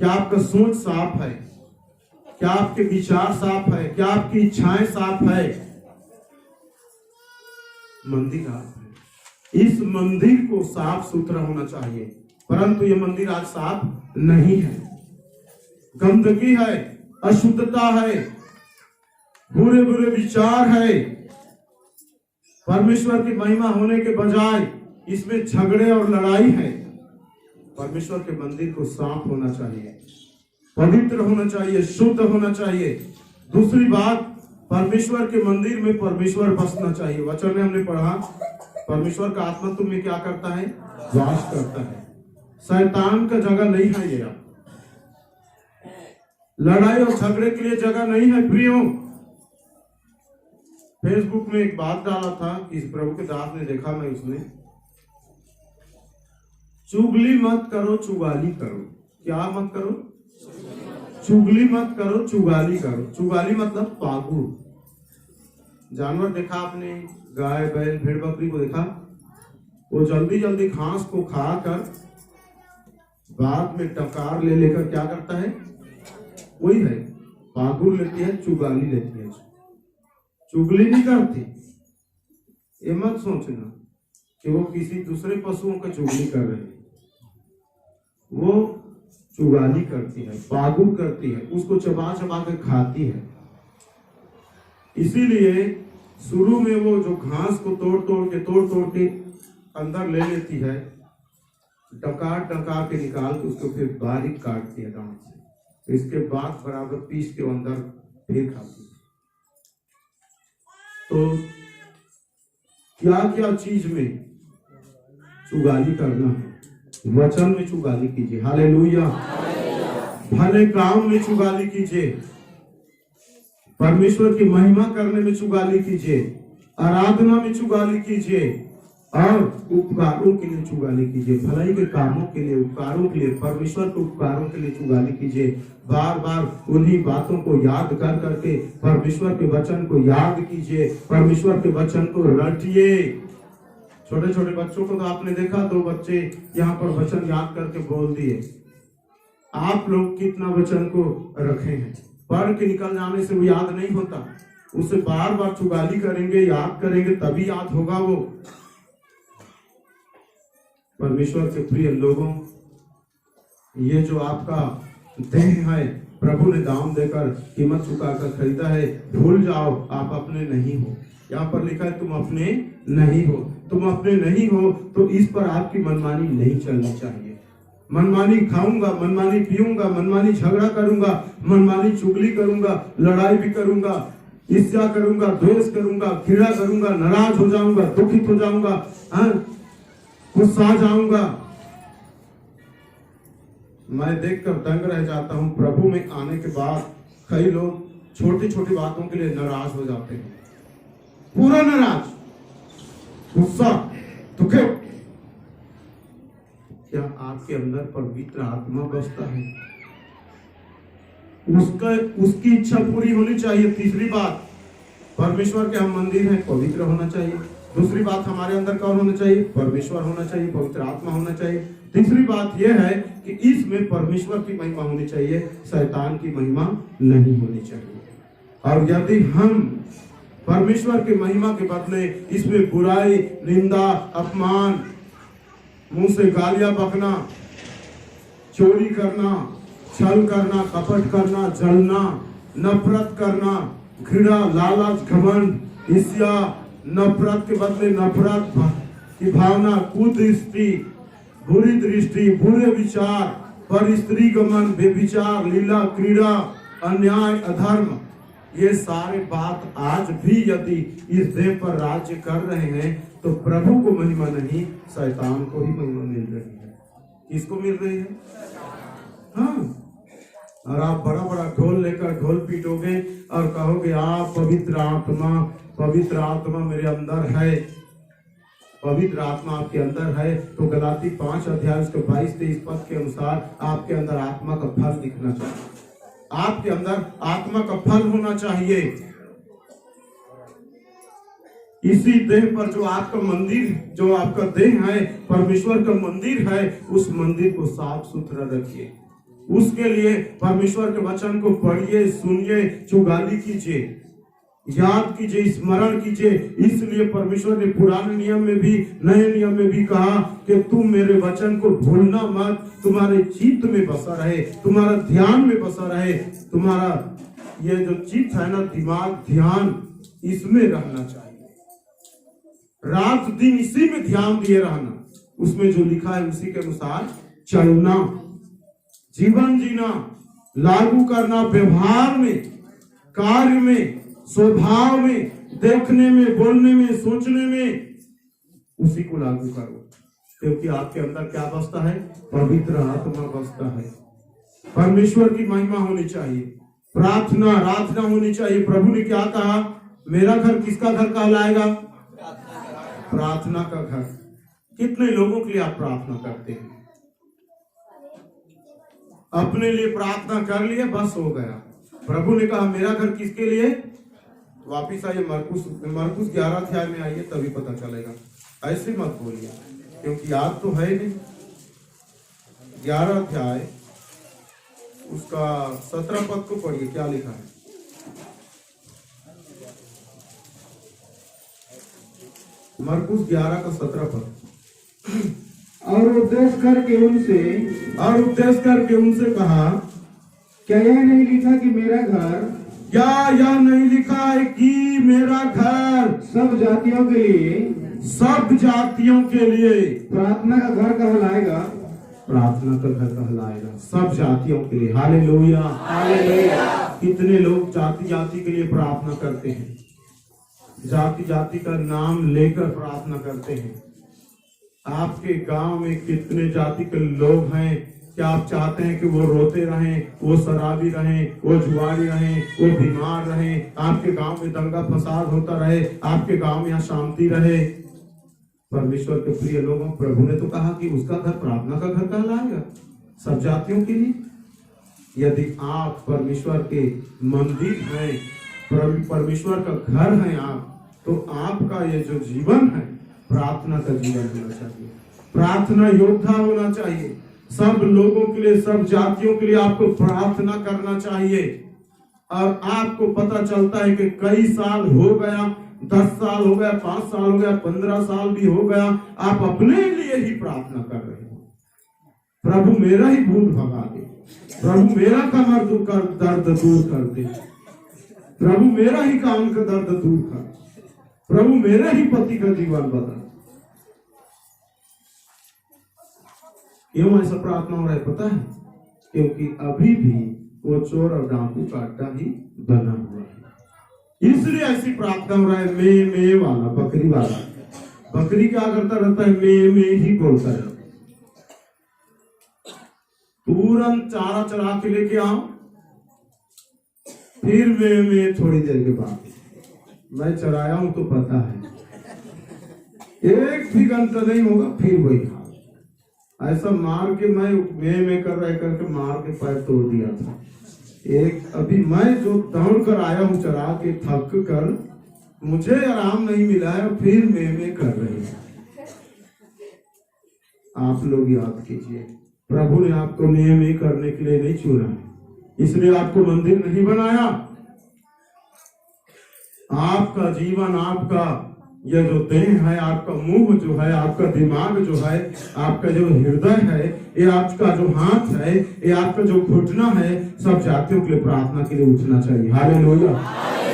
क्या आपका सोच साफ है? क्या आपके विचार साफ है? क्या आपकी इच्छाएं साफ है? मंदिर आप है। इस मंदिर को साफ सुथरा होना चाहिए, परंतु ये मंदिर आज साफ नहीं है। गंदगी है, अशुद्धता है, बुरे बुरे विचार है। परमेश्वर की महिमा होने के बजाय इसमें झगड़े और लड़ाई है। परमेश्वर के मंदिर को साफ होना चाहिए, पवित्र होना चाहिए, शुद्ध होना चाहिए। दूसरी बात, परमेश्वर के मंदिर में परमेश्वर बसना चाहिए। वचन में हमने पढ़ा, परमेश्वर का आत्मा तुम में क्या करता है? वास करता है। शैतान का जगह नहीं है ये। लड़ाई और झगड़े के लिए जगह नहीं है प्रियो। फेसबुक में एक बात डाला था, इस प्रभु के दास ने देखा, मैं उसने, चुगली मत करो, चुगाली करो। क्या मत करो? चुगली मत करो, चुगाली करो। चुगाली मतलब पागुर। जानवर देखा आपने, गाय बैल भेड़ बकरी को देखा, वो जल्दी जल्दी घास को खाकर बाद में टकार ले लेकर क्या करता है, वही है पागुर लेती है, चुगाली लेती है। चुगली नहीं करती, ये मत सोचना कि वो किसी दूसरे पशुओं का चुगली कर रही है, वो चुगाली करती है, पागुर करती है, उसको चबा चबा के खाती है। इसीलिए शुरू में वो जो घास को तोड़ तोड़ के अंदर ले लेती है, डकार के निकाल के उसको फिर बारीक काटती है दांत से, इसके बाद बराबर पीस के अंदर फिर खाती है। तो क्या क्या चीज में चुगाली करना है, वचन में चुगाली कीजिए, हालेलुया। भले काम में चुगाली कीजिए, परमेश्वर की महिमा करने में चुगाली कीजिए, आराधना में चुगाली कीजिए और उपकारों के लिए चुगाली कीजिए, भलाई के कामों के लिए, उपकारों के लिए, परमेश्वर के उपकारों के लिए चुगाली कीजिए। बार बार उन्हीं बातों को याद कर करके परमेश्वर के वचन को याद कीजिए, परमेश्वर के वचन को रटिए। छोटे छोटे बच्चों को तो आपने देखा, 2 बच्चे यहाँ पर वचन याद करके बोल दिए। आप लोग कितना वचन को रखे हैं, पढ़ के निकल जाने से वो याद नहीं होता, उसे बार बार चुगाली करेंगे, याद करेंगे, तभी याद होगा वो। परमेश्वर के प्रिय लोगों, ये जो आपका देह है प्रभु ने दाम देकर कीमत चुकाकर खरीदा है, भूल जाओ आप अपने नहीं हो। यहाँ पर लिखा है तुम अपने नहीं हो, तुम अपने नहीं हो, तो इस पर आपकी मनमानी नहीं चलनी चाहिए। मनमानी खाऊंगा, मनमानी पीऊंगा, मनमानी झगड़ा करूंगा, मनमानी चुगली करूंगा, लड़ाई भी करूंगा, ईर्ष्या करूंगा, द्वेष करूंगा, घृणा करूंगा, नाराज हो जाऊंगा, दुखित हो जाऊंगा, गुस्सा जाऊंगा। मैं देखकर दंग रह जाता हूं। प्रभु में आने के बाद कई लोग छोटी छोटी बातों के लिए नाराज हो जाते हैं, पूरा नाराज, गुस्सा, दुखित। क्या आपके अंदर पवित्र आत्मा बसता है? उसकी इच्छा पूरी होनी चाहिए। तीसरी बात, परमेश्वर के हम मंदिर हैं, पवित्र होना चाहिए। दूसरी बात, हमारे अंदर कौन होना चाहिए? परमेश्वर होना चाहिए, पवित्र आत्मा होना चाहिए। तीसरी बात यह है कि इसमें परमेश्वर की महिमा होनी चाहिए, शैतान की महिमा नहीं होनी चाहिए। और यदि हम परमेश्वर की महिमा के बदले इसमें बुराई, निंदा, अपमान, मुंह से गालियां बकना, चोरी करना, छल करना, कपट करना, जलना, नफरत करना, घृणा, लालच, घमंड, ईर्ष्या, नफरत के बदले नफरत की भावना, कुदृष्टि, बुरी दृष्टि, बुरे विचार, पर स्त्री गमन, बेविचार, लीला, क्रीड़ा, अन्याय, अधर्म, ये सारे बात आज भी यदि इस देह पर राज्य कर रहे हैं तो प्रभु को महिमा नहीं, शैतान को ही महिमा मिल रही है। किसको मिल रही है? हाँ। और आप बड़ा बड़ा ढोल लेकर ढोल पीटोगे और कहोगे आप पवित्र आत्मा मेरे अंदर है, पवित्र आत्मा आपके अंदर है, तो गलाती 5 अध्याय उसके 22-23 पद के अनुसार आपके अंदर आत्मा का फल दिखना चाहिए, आपके अंदर आत्मा का फल होना चाहिए। इसी देह पर जो आपका मंदिर, जो आपका देह है, परमेश्वर का मंदिर है, उस मंदिर को साफ सुथरा रखिए। उसके लिए परमेश्वर के वचन को पढ़िए, सुनिए, चुगाली कीजिए, याद कीजिए, स्मरण कीजिए। इसलिए परमेश्वर ने पुराने नियम में भी, नए नियम में भी कहा कि तुम मेरे वचन को भूलना मत, तुम्हारे चित्त में बसा रहे, तुम्हारा ध्यान में बसा रहे, तुम्हारा ये जो चित्त है ना, दिमाग, ध्यान, इसमें रहना चाहिए। रात दिन इसी में ध्यान दिए रहना, उसमें जो लिखा है उसी के अनुसार चलना, जीवन जीना, लागू करना, व्यवहार में, कार्य में, स्वभाव में, देखने में, बोलने में, सोचने में, उसी को लागू करो। क्योंकि आपके अंदर क्या बसता है? पवित्र आत्मा बसता है। परमेश्वर की महिमा होनी चाहिए, प्रार्थना होनी चाहिए। प्रभु ने क्या कहा? मेरा घर किसका घर कहलाएगा? प्रार्थना का घर। कितने लोगों के लिए आप प्रार्थना करते हैं? अपने लिए प्रार्थना कर लिए, बस हो गया। प्रभु ने कहा मेरा घर किसके लिए? वापिस आइए मरकुस 11 अध्याय में आइए, तभी पता चलेगा। ऐसे मत बोलिए क्योंकि याद तो है नहीं। 11 अध्याय उसका 17 पद को पढ़िए, क्या लिखा है। मरकुस 11 का 17 पद। और उपदेश करके उनसे कहा, क्या यह नहीं लिखा कि मेरा घर, क्या यह नहीं लिखा है कि मेरा घर सब जातियों के लिए प्रार्थना का घर कहलाएगा। प्रार्थना का घर कहलाएगा सब जातियों के लिए। Hallelujah, hallelujah. कितने लोग जाति जाति के लिए प्रार्थना करते हैं, जाति जाति का नाम लेकर प्रार्थना करते हैं। आपके गांव में कितने जाति के लोग हैं? क्या आप चाहते हैं कि वो रोते रहें, वो शराबी रहें, वो जुआरी रहें, वो बीमार रहें, आपके गांव में दंगा फसाद होता रहे, आपके गांव में यहाँ शांति रहे? परमेश्वर के प्रिय लोगों, प्रभु ने तो कहा कि उसका घर प्रार्थना का घर कहलाएगा सब जातियों के लिए। यदि आप परमेश्वर के मंदिर हैं, परमेश्वर का घर है आप, तो आपका ये जो जीवन है प्रार्थना का जीवन होना चाहिए, प्रार्थना योद्धा होना चाहिए। सब लोगों के लिए, सब जातियों के लिए आपको प्रार्थना करना चाहिए। और आपको पता चलता है कि कई साल हो गया, 10 साल हो गया, 5 साल हो गया, 15 साल भी हो गया, आप अपने लिए ही प्रार्थना कर रहे हो। प्रभु मेरा ही भूत भगा दे, प्रभु मेरा कमर दर्द दूर कर दे, प्रभु मेरा ही कान का दर्द दूर कर, प्रभु मेरे ही पति का जीवन बदल। क्यों ऐसा प्रार्थना हो रहा है पता है? क्योंकि अभी भी वो चोर और डाकू का अड्डा ही बना हुआ है, इसलिए ऐसी प्रार्थना हो रहा है। मे वाला, बकरी वाला, बकरी क्या करता रहता है? मे ही बोलता है। तुरंत चारा चरा के लेके आओ, फिर मे थोड़ी देर के बाद। मैं चराया हूं तो पता है, एक भी घंटा नहीं होगा फिर वही हाल। ऐसा मार के मैं कर रहा करके मार के पैर तोड़ दिया था। एक अभी मैं जो दौड़ कर आया हूं चरा के, थक कर, मुझे आराम नहीं मिला है, फिर मैं कर रही है। आप लोग याद कीजिए, प्रभु ने आपको में करने के लिए नहीं चुना है, इसलिए आपको मंदिर नहीं बनाया। आपका जीवन, आपका यह जो देह है, आपका मुंह जो है, आपका दिमाग जो है, आपका जो हृदय है, ये आपका जो हाथ है, ये आपका जो घुटना है, सब जातियों के लिए प्रार्थना के लिए उठना चाहिए। हालेलुया।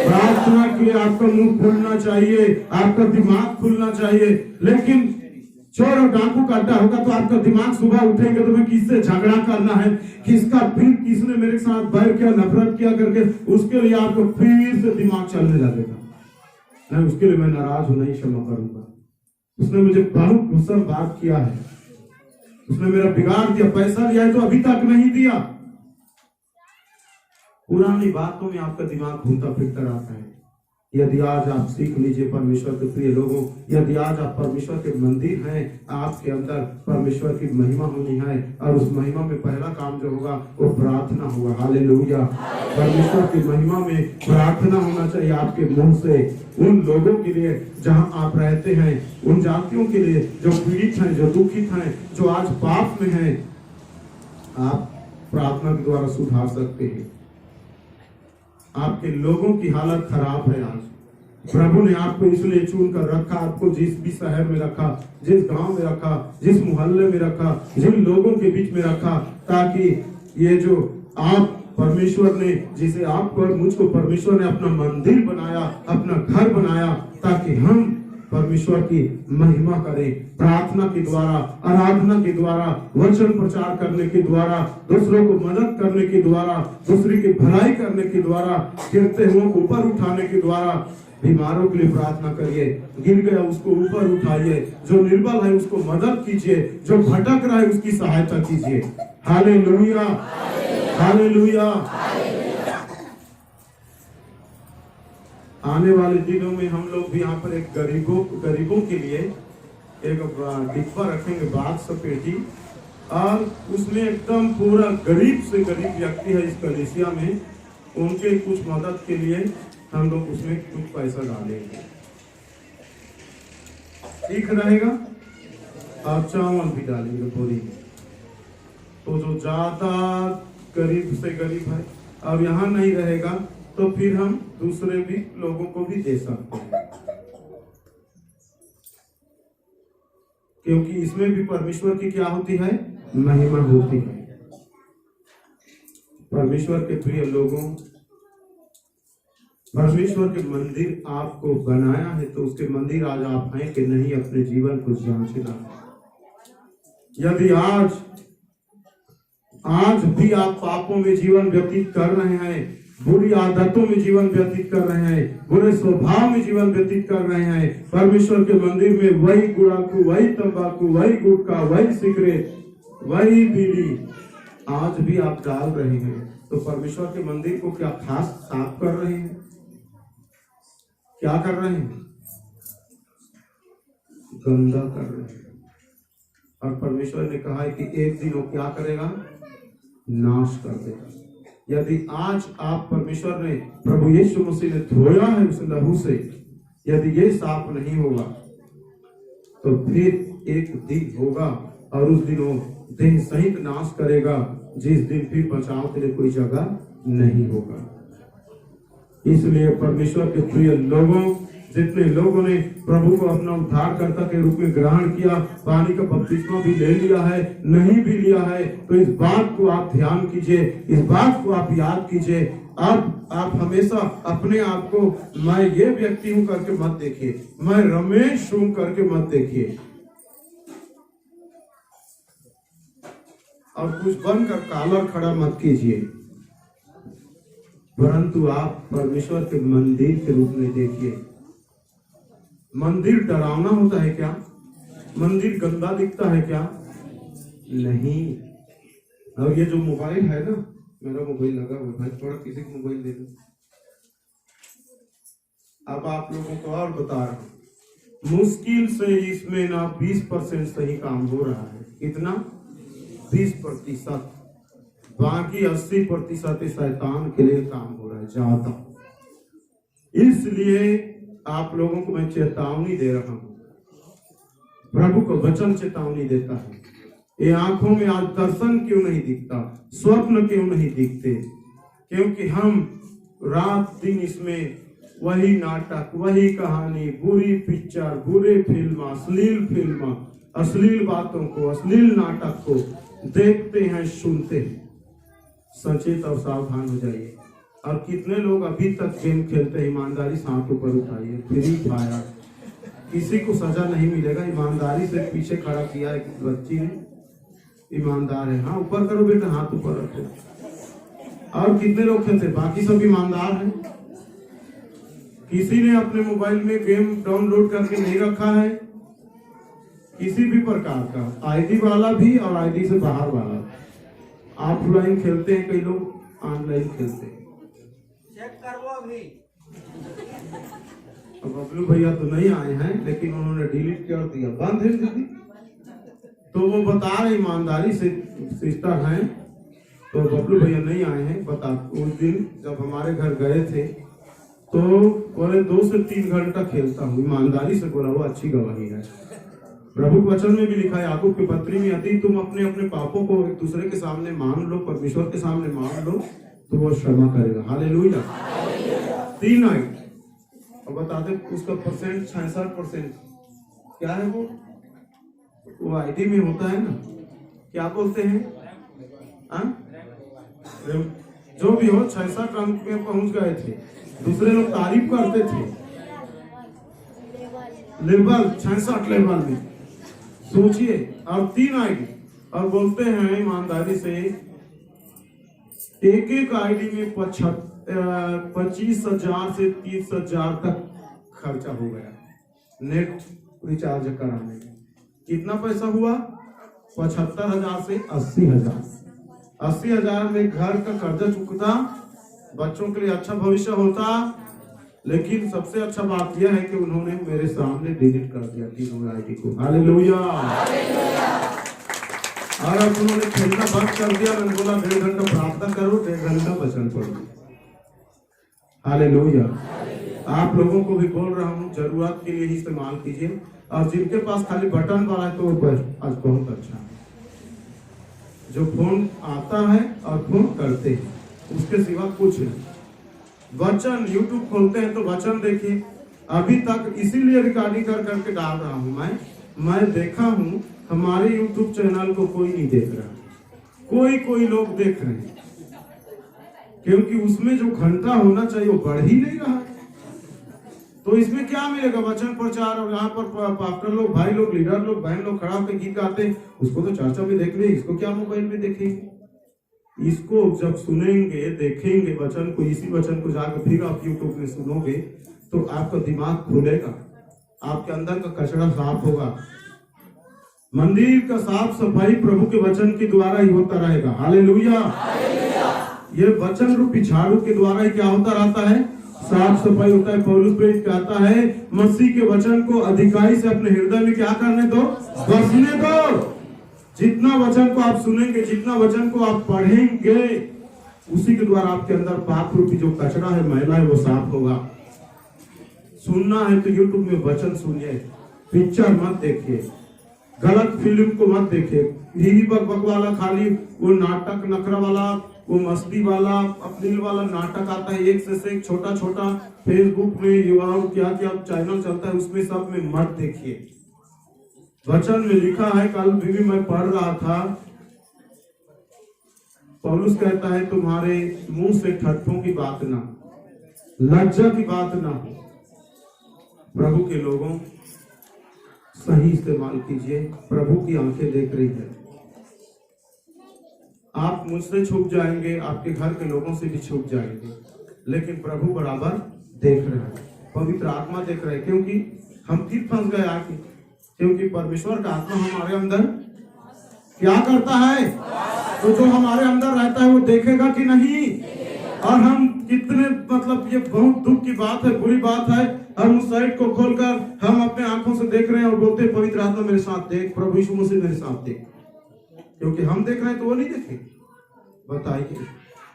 प्रार्थना के लिए आपका मुंह खुलना चाहिए, आपका दिमाग खुलना चाहिए। लेकिन चोर और डाकू का अड्डा होगा तो आपका दिमाग सुबह उठेंगे तो मैं किससे झगड़ा करना है, किसका फिर किसने मेरे साथ बैर किया, नफरत किया करके, उसके लिए आपको फिर से दिमाग चलने लगेगा। नहीं, उसके लिए मैं नाराज हूं, नहीं क्षमा करूंगा। उसने मुझे बहुत गुस्सा बात किया है, उसने मेरा बिगाड़ दिया, पैसा लिया है तो अभी तक नहीं दिया। पुरानी बातों में आपका दिमाग घूमता फिरता रहता है। यदि आज आप सीख लीजिए परमेश्वर के प्रिय लोगों, यदि आज आप परमेश्वर के मंदिर हैं, आपके अंदर परमेश्वर की महिमा होनी है, और उस महिमा में पहला काम जो होगा वो प्रार्थना होगा। हालेलुया। परमेश्वर की महिमा में प्रार्थना होना चाहिए आपके मुंह से, उन लोगों के लिए जहां आप रहते हैं, उन जातियों के लिए जो पीड़ित हैं, जो दुखित हैं, जो आज पाप में हैं, आप प्रार्थना के द्वारा सुधार सकते हैं। आपके लोगों की हालत खराब है। आज प्रभु ने आपको इसलिए चुन कर रखा, आपको जिस भी शहर में रखा, जिस गांव में रखा, जिस मोहल्ले में रखा, जिन लोगों के बीच में रखा, ताकि ये जो आप परमेश्वर ने, जिसे आप पर मुझको परमेश्वर ने अपना मंदिर बनाया, अपना घर बनाया, ताकि हम परमेश्वर की महिमा करें, प्रार्थना के द्वारा, आराधना के द्वारा, वचन प्रचार करने के द्वारा, दूसरों को मदद करने के द्वारा, दूसरे की भलाई करने के द्वारा, गिरते हुए को ऊपर उठाने के द्वारा। बीमारों के लिए प्रार्थना करिए, गिर गया उसको ऊपर उठाइए, जो निर्बल है उसको मदद कीजिए, जो भटक रहा है उसकी सहायता कीजिए। Hallelujah, hallelujah. आने वाले दिनों में हम लोग भी यहाँ पर एक गरीबों के लिए एक डिब्बा रखेंगे, बाक्स पेटी, और उसमें एकदम पूरा गरीब से गरीब व्यक्ति है इस कलीसिया में, उनके कुछ मदद के लिए हम लोग उसमें कुछ पैसा डालेंगे, ठीक रहेगा। और चावल भी डालेंगे बोरी में, तो जो ज्यादा गरीब से गरीब है और यहाँ नहीं रहेगा तो फिर हम दूसरे भी लोगों को भी दे सकते हैं, क्योंकि इसमें भी परमेश्वर की क्या होती है, महिमा होती है। परमेश्वर के प्रिय लोगों, परमेश्वर के मंदिर आपको बनाया है, तो उसके मंदिर आज आप हैं कि नहीं, अपने जीवन को जांचना। यदि आज भी आप पापों में जीवन व्यतीत कर रहे हैं, बुरी आदतों में जीवन व्यतीत कर रहे हैं, बुरे स्वभाव में जीवन व्यतीत कर रहे हैं, परमेश्वर के मंदिर में वही गुड़ाकू, वही तंबाकू, वही गुटखा, वही सिगरेट, वही बीड़ी आज भी आप डाल रहे हैं, तो परमेश्वर के मंदिर को क्या खास साफ कर रहे हैं? क्या कर रहे हैं? गंदा कर रहे हैं। और परमेश्वर ने कहा है कि एक दिन वो क्या करेगा, नाश कर देगा। यदि आज आप परमेश्वर ने, प्रभु यीशु मसीह ने धोया है उस लहू से, यदि ये साफ नहीं होगा तो फिर एक दिन होगा और उस दिन वो देह सहित नाश करेगा, जिस दिन फिर बचाव के लिए कोई जगह नहीं होगा। इसलिए परमेश्वर के प्रिय लोगों, जितने लोगों ने प्रभु को अपना उद्धारकर्ता के रूप में ग्रहण किया, पानी का बपतिस्मा भी ले लिया है, नहीं भी लिया है, तो इस बात को आप ध्यान कीजिए, इस बात को आप याद कीजिए। अब आप हमेशा अपने आप को मैं ये व्यक्ति हूं करके मत देखिए, मैं रमेश हूं करके मत देखिए, और कुछ बनकर कालर खड़ा मत कीजिए, परंतु आप परमेश्वर के मंदिर के रूप में देखिए। मंदिर डरावना होता है क्या? मंदिर गंदा दिखता है क्या? नहीं। और ये जो मोबाइल है ना, मेरा मोबाइल लगा हुआ है, थोड़ा किसी को मोबाइल दे दो। अब आप लोगों को और बता रहा हूं, मुश्किल से इसमें ना 20% सही काम हो रहा है। कितना? 20%। बाकी 80% शैतान के लिए काम हो रहा है ज्यादा। इसलिए आप लोगों को मैं चेतावनी दे रहा हूं, प्रभु को वचन चेतावनी देता है। ये आंखों में आज दर्शन क्यों नहीं दिखता, स्वप्न क्यों नहीं दिखते? क्योंकि हम रात दिन इसमें वही नाटक, वही कहानी, बुरी पिक्चर, बुरे फिल्म, अश्लील बातों को, अश्लील नाटक को देखते हैं, सुनते हैं। सचेत और सावधान हो जाइए। और कितने लोग अभी तक गेम खेलते हैं? ईमानदारी से हाथ ऊपर उठाइए। फ्री फायर, किसी को सजा नहीं मिलेगा। ईमानदारी से पीछे खड़ा किया एक बच्ची ने, ईमानदार है। हाँ, ऊपर करो बेटा, हाथ ऊपर रखो। और कितने लोग खेलते, बाकी सब ईमानदार हैं। किसी ने अपने मोबाइल में गेम डाउनलोड करके नहीं रखा है, किसी भी प्रकार का, आईडी वाला भी और आईडी से बाहर वाला। ऑफलाइन खेलते हैं कई लोग, ऑनलाइन खेलते हैं। चेक करवो अभी। अब बबलू भैया तो नहीं आए हैं, लेकिन उन्होंने डिलीट कर दिया, बंद है दीदी। तो वो बता रहे ईमानदारी से सिस्टर हैं, तो बबलू भैया नहीं आए हैं। बता, उस दिन जब हमारे घर गए थे तो बोले 2 से 3 घंटा खेलता हूँ। ईमानदारी से बोला, वो अच्छी गवाही है। प्रभु के वचन में भी लिखा है, याकूब की पत्री में, यदि तुम अपने अपने पापों को एक दूसरे के सामने मान लो, परमेश्वर के सामने मान लो, तो वो क्षमा करेगा। हालेलुया। 3 आयत और बता दे उसका परसेंट 66%। क्या है वो आईडी में होता है ना, क्या बोलते हैं, जो भी हो 66 अंक में पहुंच गए थे। दूसरे लोग तारीफ करते थे, लेवल 66 लेवल में, सोचिए। और 3 आईडी, और बोलते हैं ईमानदारी से एक आईडी में 25,000 से 30,000 तक खर्चा हो गया नेट रिचार्ज कराने में। कितना पैसा हुआ? 75,000 से 80,000। 80,000 में घर का कर्जा चुकता, बच्चों के लिए अच्छा भविष्य होता। लेकिन सबसे अच्छा बात यह है कि उन्होंने मेरे सामने डिलीट कर दिया तीनों आईडी को। हालेलुया। और अब उन्होंने खेलना बंद कर दिया। मैंने बोला 1.5 घंटा प्रार्थना करो, 1.5 घंटा वचन पढ़ो। हालेलुया। आप लोगों को भी बोल रहा हूँ, जरूरत के लिए ही इस्तेमाल कीजिए, और जिनके पास खाली बटन वाला है तो वो आज बहुत अच्छा है। जो फोन आता है और फोन करते हैं, उसके सिवा कुछ नहीं। वचन यूट्यूब खोलते हैं तो वचन देखिए। अभी तक इसीलिए रिकॉर्डिंग कर करके डाल रहा हूँ। मैं देखा हूँ हमारे यूट्यूब चैनल को कोई नहीं देख रहा, कोई लोग देख रहे हैं, क्योंकि उसमें जो घंटा होना चाहिए वो बढ़ ही नहीं रहा। तो इसमें क्या मिलेगा? वचन प्रचार, और यहाँ पर पास्टर लोग, भाई लोग, लीडर लोग, बहन लोग खड़ा होकर गीत गाते हैं, उसको तो चर्चा में देख ले, इसको क्या मोबाइल में देखेंगे? इसको जब सुनेंगे, देखेंगे वचन को, इसी वचन को जाकर फिर आप यूट्यूब में सुनोगे तो आपका दिमाग खुलेगा, आपके अंदर का कचरा साफ होगा। मंदिर का साफ सफाई प्रभु के वचन के द्वारा ही होता रहेगा। हालेलुया। ये वचन रूपी झाड़ू के द्वारा ही क्या होता रहता है? साफ सफाई होता है। पौलुस प्रेरित कहता है, मसीह के वचन को अधिकाई से अपने हृदय में क्या करने दो? बसने दो। जितना वचन को आप सुनेंगे, जितना वचन को आप पढ़ेंगे, उसी के द्वारा आपके अंदर पाप रूपी जो कचरा है, मैला है, वो साफ होगा। सुनना है तो यूट्यूब में वचन सुनिए, पिक्चर मत देखिए, गलत फिल्म को मत देखिए, टीवी बक वाला, खाली वो नाटक नखरा वाला, वो मस्ती वाला, अश्लील वाला नाटक आता है, एक से एक छोटा छोटा फेसबुक में युवाओं क्या क्या चैनल चलता है, उसमें सब में मत देखिए। वचन में लिखा है, कल भी मैं पढ़ रहा था, पौलुस कहता है, तुम्हारे मुंह से ठट्ठों की बात ना, लज्जा की बात ना हो। प्रभु के लोगों, सही इस्तेमाल कीजिए। प्रभु की आंखें देख रही है। आप मुझसे छुप जाएंगे, आपके घर के लोगों से भी छुप जाएंगे, लेकिन प्रभु बराबर देख रहे हैं, पवित्र आत्मा देख रहे हैं। क्योंकि हम फिर फंस गए आके, क्योंकि परमेश्वर का आत्मा हमारे अंदर क्या करता है? तो जो हमारे अंदर रहता है वो देखेगा कि नहीं? और हम कितने, मतलब ये बहुत दुख की बात है, बुरी बात है, हम उस साइड को खोलकर हम अपने आंखों से देख रहे हैं और बोलते हैं, पवित्र आत्मा मेरे साथ देख, प्रभु यीशु मसीह मेरे साथ देख, क्योंकि हम देख रहे हैं तो वो नहीं देखे। बताइए।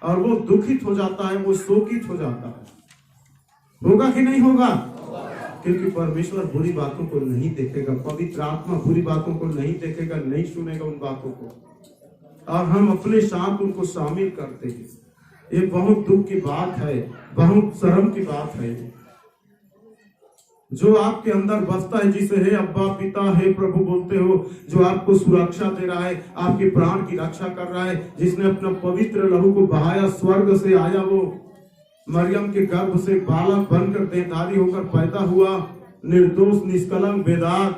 और वो दुखित हो जाता है, वो शोकित हो जाता है। होगा कि नहीं होगा? क्योंकि परमेश्वर बुरी बातों को नहीं देखेगा, पवित्र आत्मा बुरी बातों को नहीं देखेगा, नहीं सुनेगा उन बातों को, और हम अपने साथ उनको शामिल करते हैं। ये बहुत दुख की बात है, बहुत शर्म की बात है। जो आपके अंदर बसता है, जिसे हे अब्बा पिता, हे प्रभु बोलते हो, जो आपको सुरक्षा दे रहा है, आपके प्राण की रक्षा कर रहा है, जिसने अपना पवित्र लहू को बहाया, स्वर्ग से आया, वो मरियम के गर्भ से बालक बनकर देहधारी होकर पैदा हुआ, निर्दोष, निष्कलंक, बेदाग,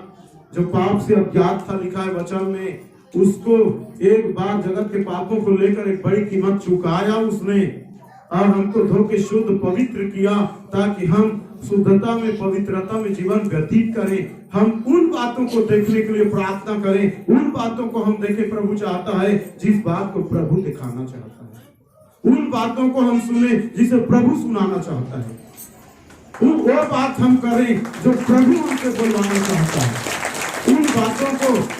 जो पाप से अज्ञात था, लिखा है वचन में, उसको एक बार जगत के पापों को लेकर एक बड़ी कीमत चुकाया उसने, और हमको धो के शुद्ध पवित्र किया, ताकि हम शुद्धता में, पवित्रता में जीवन व्यतीत करें। हम उन बातों को देखने के लिए प्रार्थना करें, उन बातों को हम देखें। प्रभु चाहता है जिस बात को प्रभु दिखाना चाहता है, उन बातों को हम सुने जिसे प्रभु सुनाना चाहता है। वो बात हम करें जो प्रभु हमसे बोलवाना चाहता है, उन बातों को।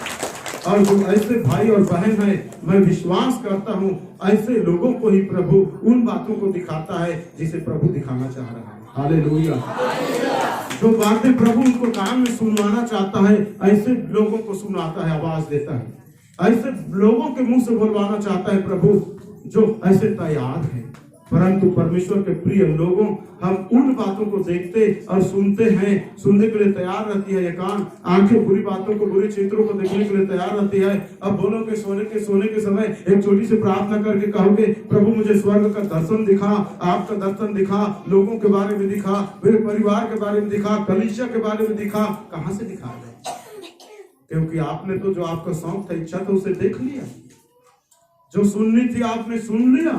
और जो ऐसे भाई और बहन है, मैं विश्वास करता हूँ ऐसे लोगों को ही प्रभु उन बातों को दिखाता है जिसे प्रभु दिखाना चाह रहा है। हालेलुया। जो बातें प्रभु उनको कान में सुनवाना चाहता है, ऐसे लोगों को सुनाता है, आवाज देता है। ऐसे लोगों के मुंह से बोलवाना चाहता है प्रभु जो ऐसे तैयार है। परंतु परमेश्वर के प्रिय लोगों, हम उन बातों को देखते और सुनते हैं, सुनने के लिए तैयार रहती है ये कान, आंखें बुरी बातों को, बुरे चित्रों को देखने के लिए तैयार रहती है। अब बोलोगे सोने के समय एक छोटी सी प्रार्थना करके कहोगे, प्रभु मुझे स्वर्ग का दर्शन दिखा, आपका दर्शन दिखा, लोगों के बारे में दिखा, मेरे परिवार के बारे में दिखा, कलीसिया के बारे में दिखा। कहां से दिखाएगा? क्योंकि आपने तो जो आपका शौक था, इच्छा था, उसे देख लिया। जो सुननी थी आपने सुन लिया।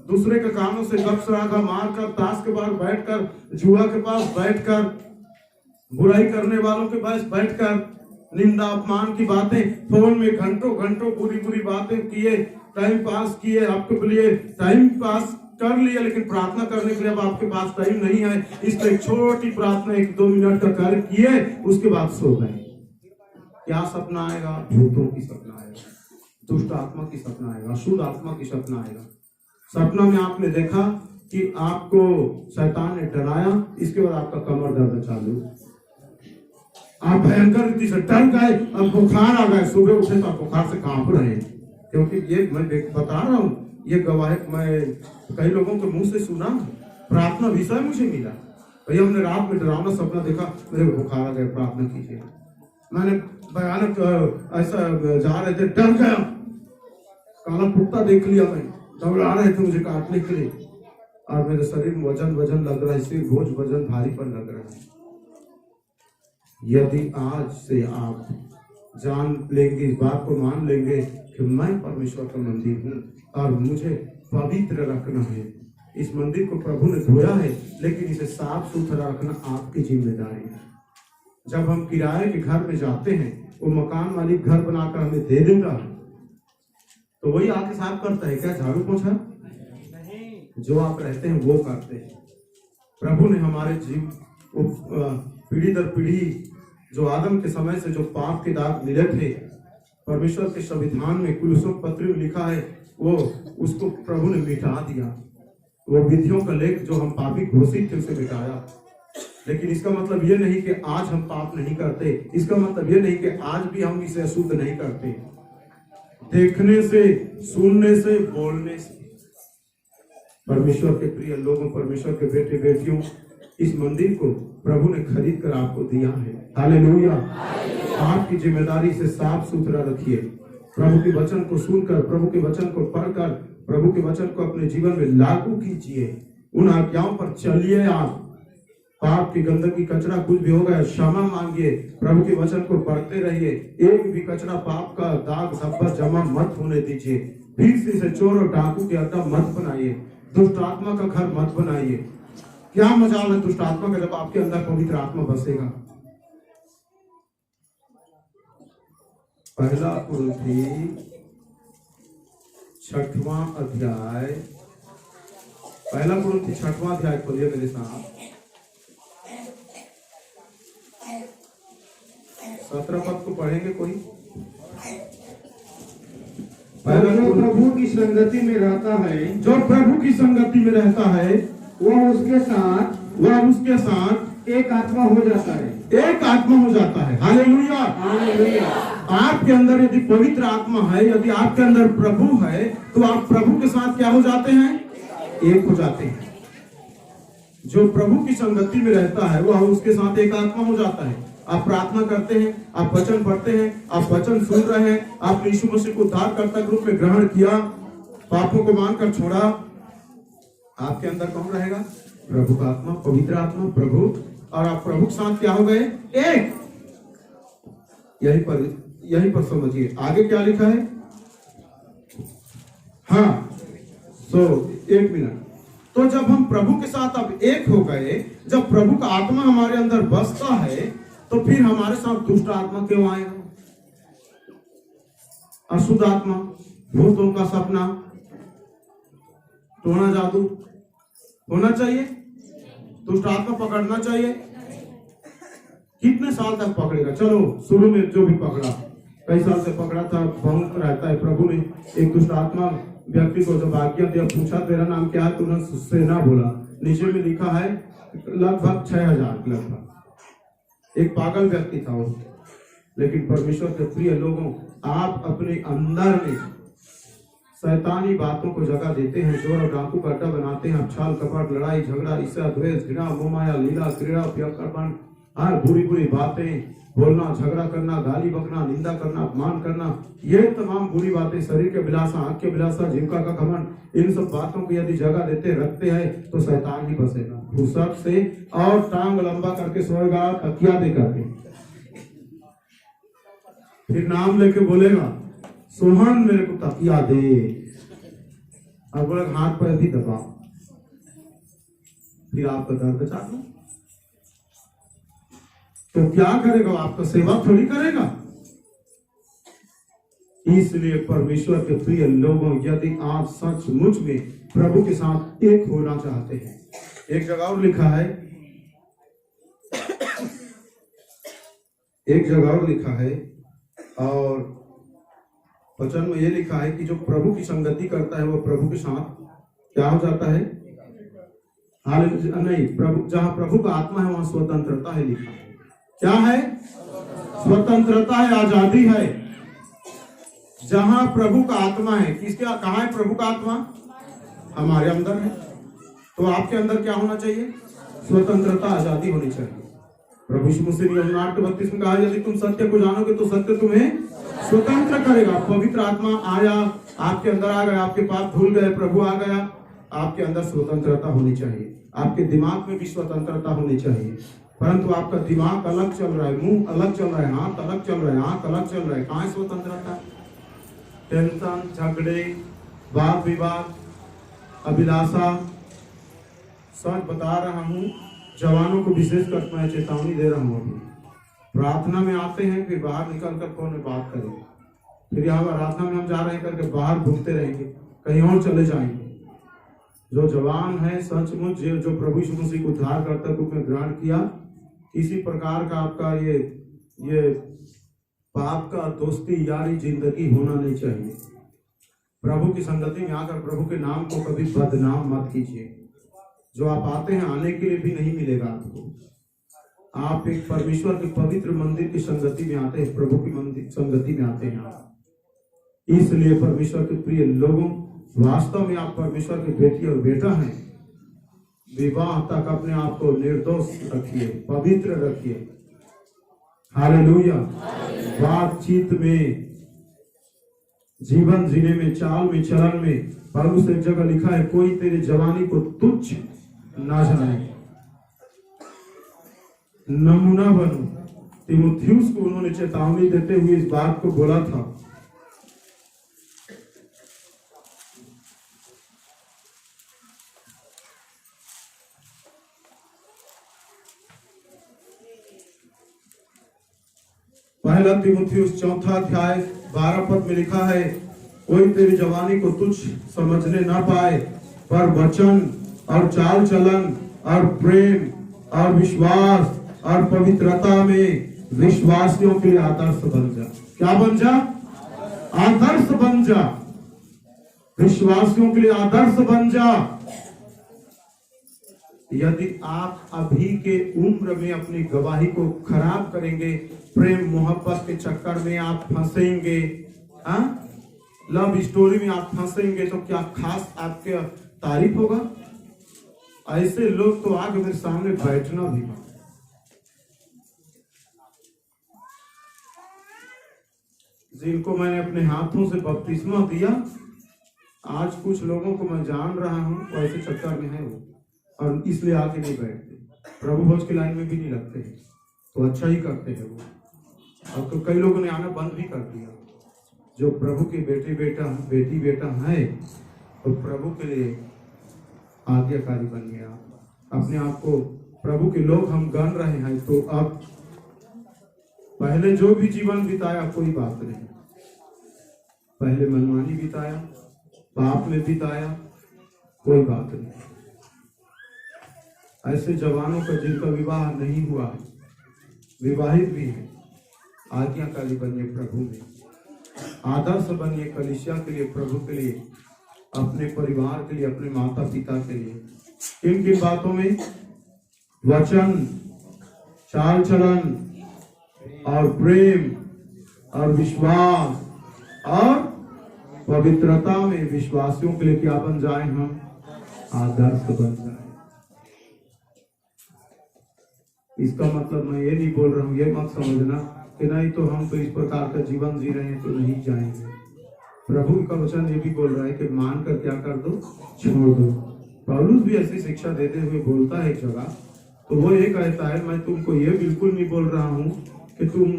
दूसरे के कानों से गप सरागा मारकर, ताश के पास बैठकर, जुआ के पास बैठकर, बुराई करने वालों के पास बैठकर, निंदा अपमान की बातें, फोन में घंटों घंटों बुरी बुरी बातें किए, टाइम पास किए, आपके लिए टाइम पास कर लिया, लेकिन प्रार्थना करने के लिए अब आपके पास टाइम नहीं है, इसलिए एक छोटी प्रार्थना 1-2 मिनट का कार्य किए, उसके बाद सो गए। क्या सपना आएगा? भूतों की सपना आएगा, दुष्ट आत्मा की सपना आएगा, अशुद्ध आत्मा की सपना आएगा। सपना में आपने देखा कि आपको शैतान ने डराया, इसके बाद आपका कमर दर्द चालू, आप भयंकर रीति से डर गए, अब बुखार आ गए, सुबह उठे तो आप बुखार से कांप रहे हैं। क्योंकि ये मैं बता रहा हूँ, ये गवाह मैं कई लोगों के मुंह से सुना, प्रार्थना विषय मुझे मिला, भैया हमने रात में डरावना सपना देखा, मेरे को बुखार आ गया, प्रार्थना कीजिए। मैंने भयानक ऐसा जा रहे थे, डर गया, काला कुत्ता देख लिया, मैं दौड़ा रहे थे मुझे काटने के लिए, और मेरे शरीर में वजन लग रहा है, सिर बोझ वजन भारीपन लग रहा है। यदि आज से आप जान लेंगे, इस बात को मान लेंगे कि मैं परमेश्वर का मंदिर हूँ और मुझे पवित्र रखना है, इस मंदिर को प्रभु ने धोया है, लेकिन इसे साफ सुथरा रखना आपकी जिम्मेदारी है। जब हम किराए के घर में जाते हैं, वो मकान मालिक घर बनाकर हमें दे देता है, तो वही आके साफ करता है क्या? झाड़ू पोछा नहीं, जो आप रहते हैं वो करते हैं। प्रभु ने हमारे जीव पीढ़ी दर पीढ़ी जो आदम के समय से जो पाप के दाग मिले थे, परमेश्वर के संविधान में कुलुसों पत्र में लिखा है, वो उसको प्रभु ने मिटा दिया। वो विधियों का लेख जो हम पापी घोषित थे उसे मिटाया। लेकिन इसका मतलब ये नहीं कि आज हम पाप नहीं करते, इसका मतलब ये नहीं कि आज भी हम इसे अशुद्ध नहीं करते। देखने से, सुनने से, बोलने से। परमेश्वर के प्रिय लोगों, परमेश्वर के बेटे बेटियों, इस मंदिर को प्रभु ने खरीद कर आपको दिया है। हालेलुया। आपकी जिम्मेदारी से साफ सुथरा रखिए। प्रभु के वचन को सुनकर, प्रभु के वचन को पढ़कर, प्रभु के वचन को अपने जीवन में लागू कीजिए। उन आज्ञाओं पर चलिए। आप पाप की गंदगी, कचरा कुछ भी हो गया, क्षमा मांगिए, प्रभु के वचन को पढ़ते रहिए। एक भी कचरा, पाप का दाग धब्बा जमा मत होने दीजिए। फिर से इसे चोर और डाकू के अड्डा मत बनाइए, दुष्ट आत्मा का घर मत बनाइए। क्या मजाल है दुष्ट आत्मा का जब आपके अंदर पवित्र आत्मा बसेगा। पहला कुरिन्थी 6वां अध्याय, पहला कुरिन्थी 6वां अध्याय खोलिए मेरे साथ। 17 पद को पढ़ेंगे कोई? जो प्रभु की संगति में रहता है, जो प्रभु की संगति में रहता है, वह उसके साथ एक आत्मा हो जाता है। एक आत्मा हो जाता है। हालेलुया। हालेलुया। आपके अंदर यदि पवित्र आत्मा है, यदि आपके अंदर प्रभु है, तो आप प्रभु के साथ क्या हो जाते हैं? एक हो जाते हैं। जो प्रभु की संगति में रहता है वह उसके साथ एक आत्मा हो जाता है। आप प्रार्थना करते हैं, आप वचन पढ़ते हैं, आप वचन सुन रहे हैं, आपने यीशु मसीह को उद्धारकर्ता के रूप में ग्रहण किया, पापों को मानकर छोड़ा, आपके अंदर कौन रहेगा? प्रभु का आत्मा, पवित्र आत्मा, प्रभु। और आप प्रभु के साथ क्या हो गए? एक। यहीं पर समझिए आगे क्या लिखा है। हाँ, एक मिनट। तो जब हम प्रभु के साथ अब एक हो गए, जब प्रभु का आत्मा हमारे अंदर बसता है, तो फिर हमारे साथ दुष्ट आत्मा क्यों आएगा? अशुद्ध आत्मा, भूतों का सपना, टोना जादू होना चाहिए? दुष्ट आत्मा पकड़ना चाहिए? कितने साल तक पकड़ेगा? चलो शुरू में जो भी पकड़ा, कई साल से पकड़ा था, बहुत रहता है। प्रभु ने एक दुष्ट आत्मा व्यक्ति को जब आज्ञा दिया, पूछा तेरा नाम क्या है, तुरंत सेना बोला। नीचे में लिखा है लगभग 6000 लगभग। एक पागल व्यक्ति था वो। लेकिन परमेश्वर के प्रिय लोगों, आप अपने अंदर में शैतानी बातों को जगह देते हैं, चोर और डाकू का अड्डा बनाते हैं, छल कपट, लड़ाई झगड़ा, ईर्ष्या, द्वेष, घृणा, मोहमाया, लीला, क्रीड़ा, प्रियकर्पण, हर बुरी बुरी बातें बोलना, झगड़ा करना, गाली बकना, निंदा करना, अपमान करना, ये तमाम बुरी बातें, शरीर के विलासा, आंख के विलासा, जीविका का घमंड, इन सब बातों को यदि जगह देते रखते हैं तो शैतान ही बसेगा फुर्सत से, और टांग लंबा करके सोएगा, तकिया दे करके। फिर नाम लेके बोलेगा सोहन मेरे को तकिया दे, और बोलेगा हाथ पैर भी दबा, फिर आपका दर्द चालू। तो क्या करेगा? आपका सेवा थोड़ी करेगा। इसलिए परमेश्वर के प्रिय लोगों, यदि आप सचमुच में प्रभु के साथ एक होना चाहते हैं, एक जगह और लिखा है, एक जगह और लिखा है, और वचन में यह लिखा है कि जो प्रभु की संगति करता है वह प्रभु के साथ क्या हो जाता है? हालेलुया। नहीं, प्रभु जहां प्रभु का आत्मा है वहां स्वतंत्रता है लिखा है। क्या है? स्वतंत्रता है, आजादी है। जहां प्रभु का आत्मा है, किसके कहा है प्रभु का आत्मा? हमारे अंदर है। तो आपके अंदर क्या होना चाहिए? स्वतंत्रता, आजादी होनी चाहिए। प्रभु यीशु मसीह ने यूहन्ना 8:32 में कहा, यदि तुम सत्य को जानोगे तो सत्य तुम्हें स्वतंत्र करेगा। पवित्र आत्मा आया, आपके अंदर आ गया, आपके पाप धुल गए, प्रभु आ गया, आपके अंदर स्वतंत्रता होनी चाहिए। आपके दिमाग में भी स्वतंत्रता होनी चाहिए। परंतु आपका दिमाग अलग चल रहा है, मुंह अलग चल रहा है, हाथ अलग चल रहा है, आंख अलग चल रहा है। कहां है स्वतंत्रता? टेंशन, झगड़े, वाद विवाद, अभिलाषा। सच बता रहा हूं, जवानों को विशेष कर मैं चेतावनी दे रहा हूं। अभी प्रार्थना में आते हैं, फिर बाहर निकल कर फोन में बात करेंगे, फिर यहाँ प्रार्थना में हम जा रहे हैं करके बाहर घूमते रहेंगे, कहीं और चले जाएंगे। जो जवान है सचमुच, जो प्रभु यीशु मसीह को उद्धारकर्ता के रूप में ग्रहण किया, किसी प्रकार का आपका ये पाप का दोस्ती यारी जिंदगी होना नहीं चाहिए। प्रभु की संगति में आकर प्रभु के नाम को कभी बदनाम मत कीजिए। जो आप आते हैं, आने के लिए भी नहीं मिलेगा आपको। आप एक परमेश्वर के पवित्र मंदिर की संगति में आते हैं, प्रभु की मंदिर संगति में आते हैं आप। इसलिए परमेश्वर के प्रिय लोगों, वास्तव में आप परमेश्वर के बेटी और बेटा हैं। विवाह तक अपने आप को निर्दोष रखिए, पवित्र रखिए। हालेलुया। बातचीत में, जीवन जीने में, चाल में, चलन में, पौलुस एक जगह लिखा है, कोई तेरी जवानी को तुच्छ ना जाने, नमूना बनो। तीमुथियुस को उन्होंने चेतावनी देते हुए इस बात को बोला था। पहला तीमुथियुस 4 अध्याय 12 पद में लिखा है, कोई तेरी जवानी को तुच्छ समझने ना पाए, पर वचन और चाल चलन और प्रेम और विश्वास और पवित्रता में विश्वासियों के लिए आदर्श बन जा। क्या बन जा? आदर्श बन जा। विश्वासियों के लिए आदर्श बन जा। यदि आप अभी के उम्र में अपनी गवाही को खराब करेंगे, प्रेम मोहब्बत के चक्कर में आप फंसेंगे, लव स्टोरी में आप फंसेंगे, तो क्या खास आपके तारीफ होगा? ऐसे लोग तो आगे मेरे सामने बैठना भी मत। जिनको मैंने अपने हाथों से बपतिस्मा दिया, आज कुछ लोगों को मैं जान रहा हूं, वैसे चक्कर में है वो, और इसलिए आके नहीं बैठते, प्रभु भोज की लाइन में भी नहीं लगते हैं, तो अच्छा ही करते हैं वो। अब तो कई लोगों ने आना बंद भी कर दिया। जो प्रभु के बेटी बेटा है, तो प्रभु के लिए आज्ञाकारी बन गया। अपने आप को प्रभु के लोग हम गण रहे हैं, तो अब पहले जो भी जीवन बिताया कोई बात नहीं, पहले मनमानी बिताया, पाप में बिताया, कोई बात नहीं। ऐसे जवानों का जिनका विवाह नहीं हुआ है, विवाहित भी है, आज्ञाकारी बनिए प्रभु में, आदर्श बनिए कलीसिया के लिए, प्रभु के लिए, अपने परिवार के लिए, अपने माता पिता के लिए। किन किन बातों में? वचन, चाल चलन और प्रेम और विश्वास और पवित्रता में विश्वासियों के लिए क्या बन जाए? हम आदर्श बन जाए। इसका मतलब मैं ये नहीं बोल रहा हूं, ये मत समझना कि नहीं तो हम तो इस प्रकार का जीवन जी रहे हैं तो नहीं जाएंगे। प्रभु का वचन ये भी बोल रहा है कि मान कर क्या कर दो? छोड़ दो। पौलुस भी ऐसी शिक्षा देते हुए बोलता है एक जगह, तो वो ये कहता है, मैं तुमको ये बिल्कुल नहीं बोल रहा हूं कि तुम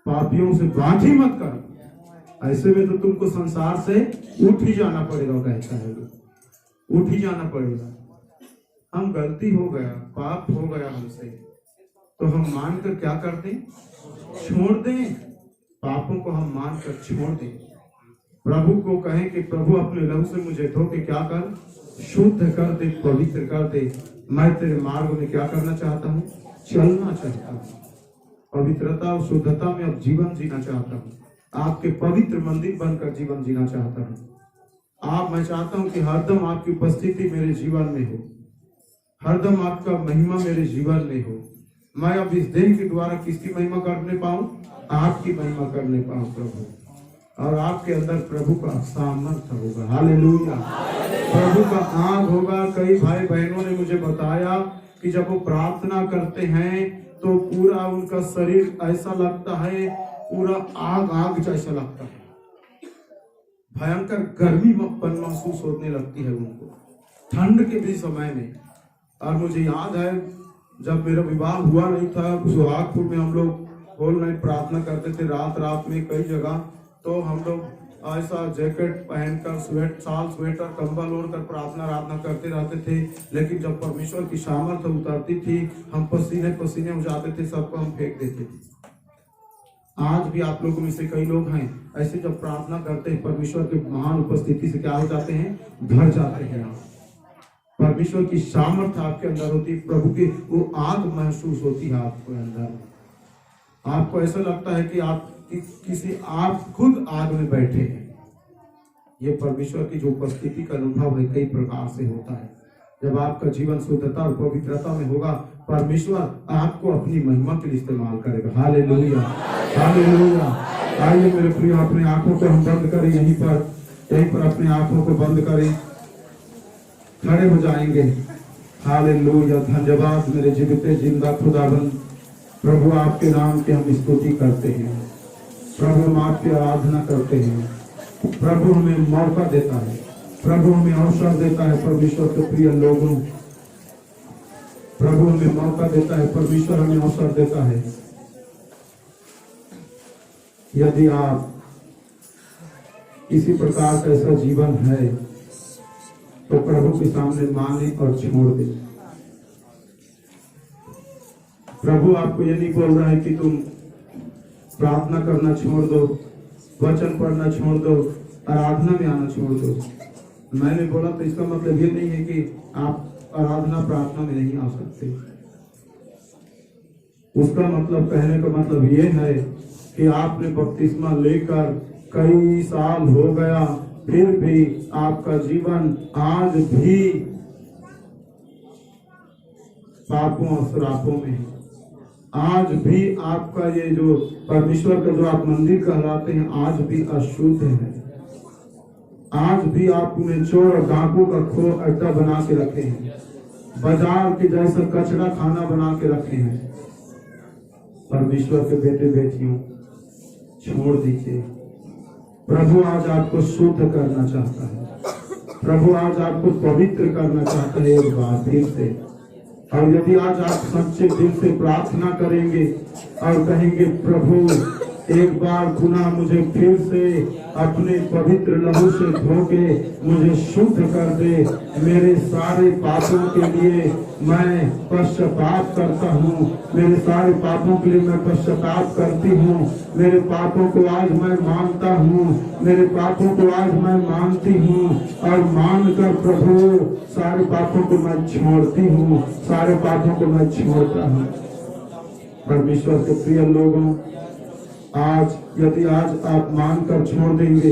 पापियों से बात ही मत करो, ऐसे में तो तुमको संसार से उठ ही जाना पड़ेगा। कहता है उठ ही जाना पड़ेगा। हम गलती हो गया, पाप हो गया हमसे, तो हम मानकर क्या कर दें? छोड़ दें। पापों को हम मानकर छोड़ दें। प्रभु को कहें कि प्रभु अपने लहू से मुझे धो के क्या कर? शुद्ध कर दे, पवित्र कर दे। मैं तेरे मार्ग में क्या करना चाहता हूँ? चलना चाहता हूँ। पवित्रता और शुद्धता में अब जीवन जीना चाहता हूँ। आपके पवित्र मंदिर बनकर जीवन जीना चाहता हूँ। मैं चाहता हूँ कि हरदम आपकी उपस्थिति मेरे जीवन में हो। हरदम आपका महिमा मेरे जीवन में हो। मैं अब इस देह के द्वारा किसकी महिमा करने पाऊं? आपकी महिमा करने पाऊं प्रभु। और आपके अंदर प्रभु का सामर्थ्य होगा। हालेलुया। प्रभु का आग होगा। कई भाई बहनों ने मुझे बताया कि जब वो प्रार्थना करते हैं तो पूरा उनका शरीर ऐसा लगता है, पूरा आग आग जैसा लगता है, भयंकर गर्मी महसूस होने लगती है उनको ठंड के भी समय में। और मुझे याद है जब मेरा विवाह हुआ नहीं था, सुहागपुर में हम लोग होल नाइट प्रार्थना करते थे रात रात में कई जगह। तो हम लोग ऐसा जैकेट पहनकर स्वेटर कंबल ओढ़कर प्रार्थना करते रहते थे। लेकिन जब परमेश्वर की सामर्थ्य उतरती थी, हम पसीने पसीने हो जाते थे, सबको हम फेंक देते थे। आज भी आप लोगों में से कई लोग हैं ऐसे, जब प्रार्थना करते हैं परमेश्वर की महान उपस्थिति से क्या हो जाते हैं? भर जाते हैं। परमेश्वर की सामर्थ्य आपके अंदर होती है, प्रभु की वो आग महसूस होती है आपके अंदर। आपको ऐसा लगता है कि आप आप खुद आग में बैठे हैं। ये परमेश्वर की जो उपस्थिति का अनुभव है कई प्रकार से होता है। जब आपका जीवन शुद्धता और पवित्रता में होगा, परमेश्वर आपको अपनी महिमा के लिए इस्तेमाल करेगा। Hallelujah, hallelujah. आइए मेरे प्रिय, अपने आंखों को हम बंद करें, यहीं पर अपने आंखों को बंद करें, खड़े हो जाएंगे। हालेलुया। धन्यवाद मेरे जीवित जिंदा खुदाबंद प्रभु, आपके नाम की हम स्तुति करते हैं प्रभु, हम आपकी आराधना करते हैं प्रभु। हमें मौका देता है प्रभु, हमें अवसर देता है परमेश्वर के प्रिय लोगों। प्रभु हमें मौका देता है, परमेश्वर हमें अवसर देता है। यदि आप किसी प्रकार का ऐसा जीवन है तो प्रभु के सामने मांगे और छोड़ दे। प्रभु आपको ये नहीं बोल रहा है कि तुम प्रार्थना करना छोड़ दो, वचन पढ़ना छोड़ दो, आराधना में आना छोड़ दो। मैंने बोला तो इसका मतलब ये नहीं है कि आप आराधना प्रार्थना में नहीं आ सकते। उसका मतलब, कहने का मतलब ये है कि आपने बपतिस्मा लेकर कई साल हो गया, फिर भी आपका जीवन आज भी पापों और श्रापों में है। आज भी आपका ये जो परमेश्वर का जो आप मंदिर कहलाते हैं, आज भी अशुद्ध है। आज भी आपने चोर और डाकू का खो अड्डा बना के रखे हैं, बाजार के जैसा कचरा खाना बना के रखे हैं। परमेश्वर के बेटे बेटियों, छोड़ दीजिए। प्रभु आज आपको शुद्ध करना चाहता है। प्रभु आज आपको पवित्र करना चाहता है एक बार फिर से। और यदि आज आप सच्चे दिल से प्रार्थना करेंगे और कहेंगे प्रभु एक बार पुनः मुझे फिर से अपने पवित्र लहू से धो के मुझे शुद्ध कर दे, मेरे सारे पापों के लिए मैं पश्चाताप करता हूँ, मेरे सारे पापों के लिए मैं पश्चाताप करती हूँ, मेरे पापों को आज मैं मानता हूँ, मेरे पापों को आज मैं मानती हूँ और मानकर प्रभु सारे पापों को मैं छोड़ती हूँ, सारे पापों को मैं छोड़ता हूँ। परमेश्वर के प्रिय लोगों, आज यदि आज आप मानकर छोड़ देंगे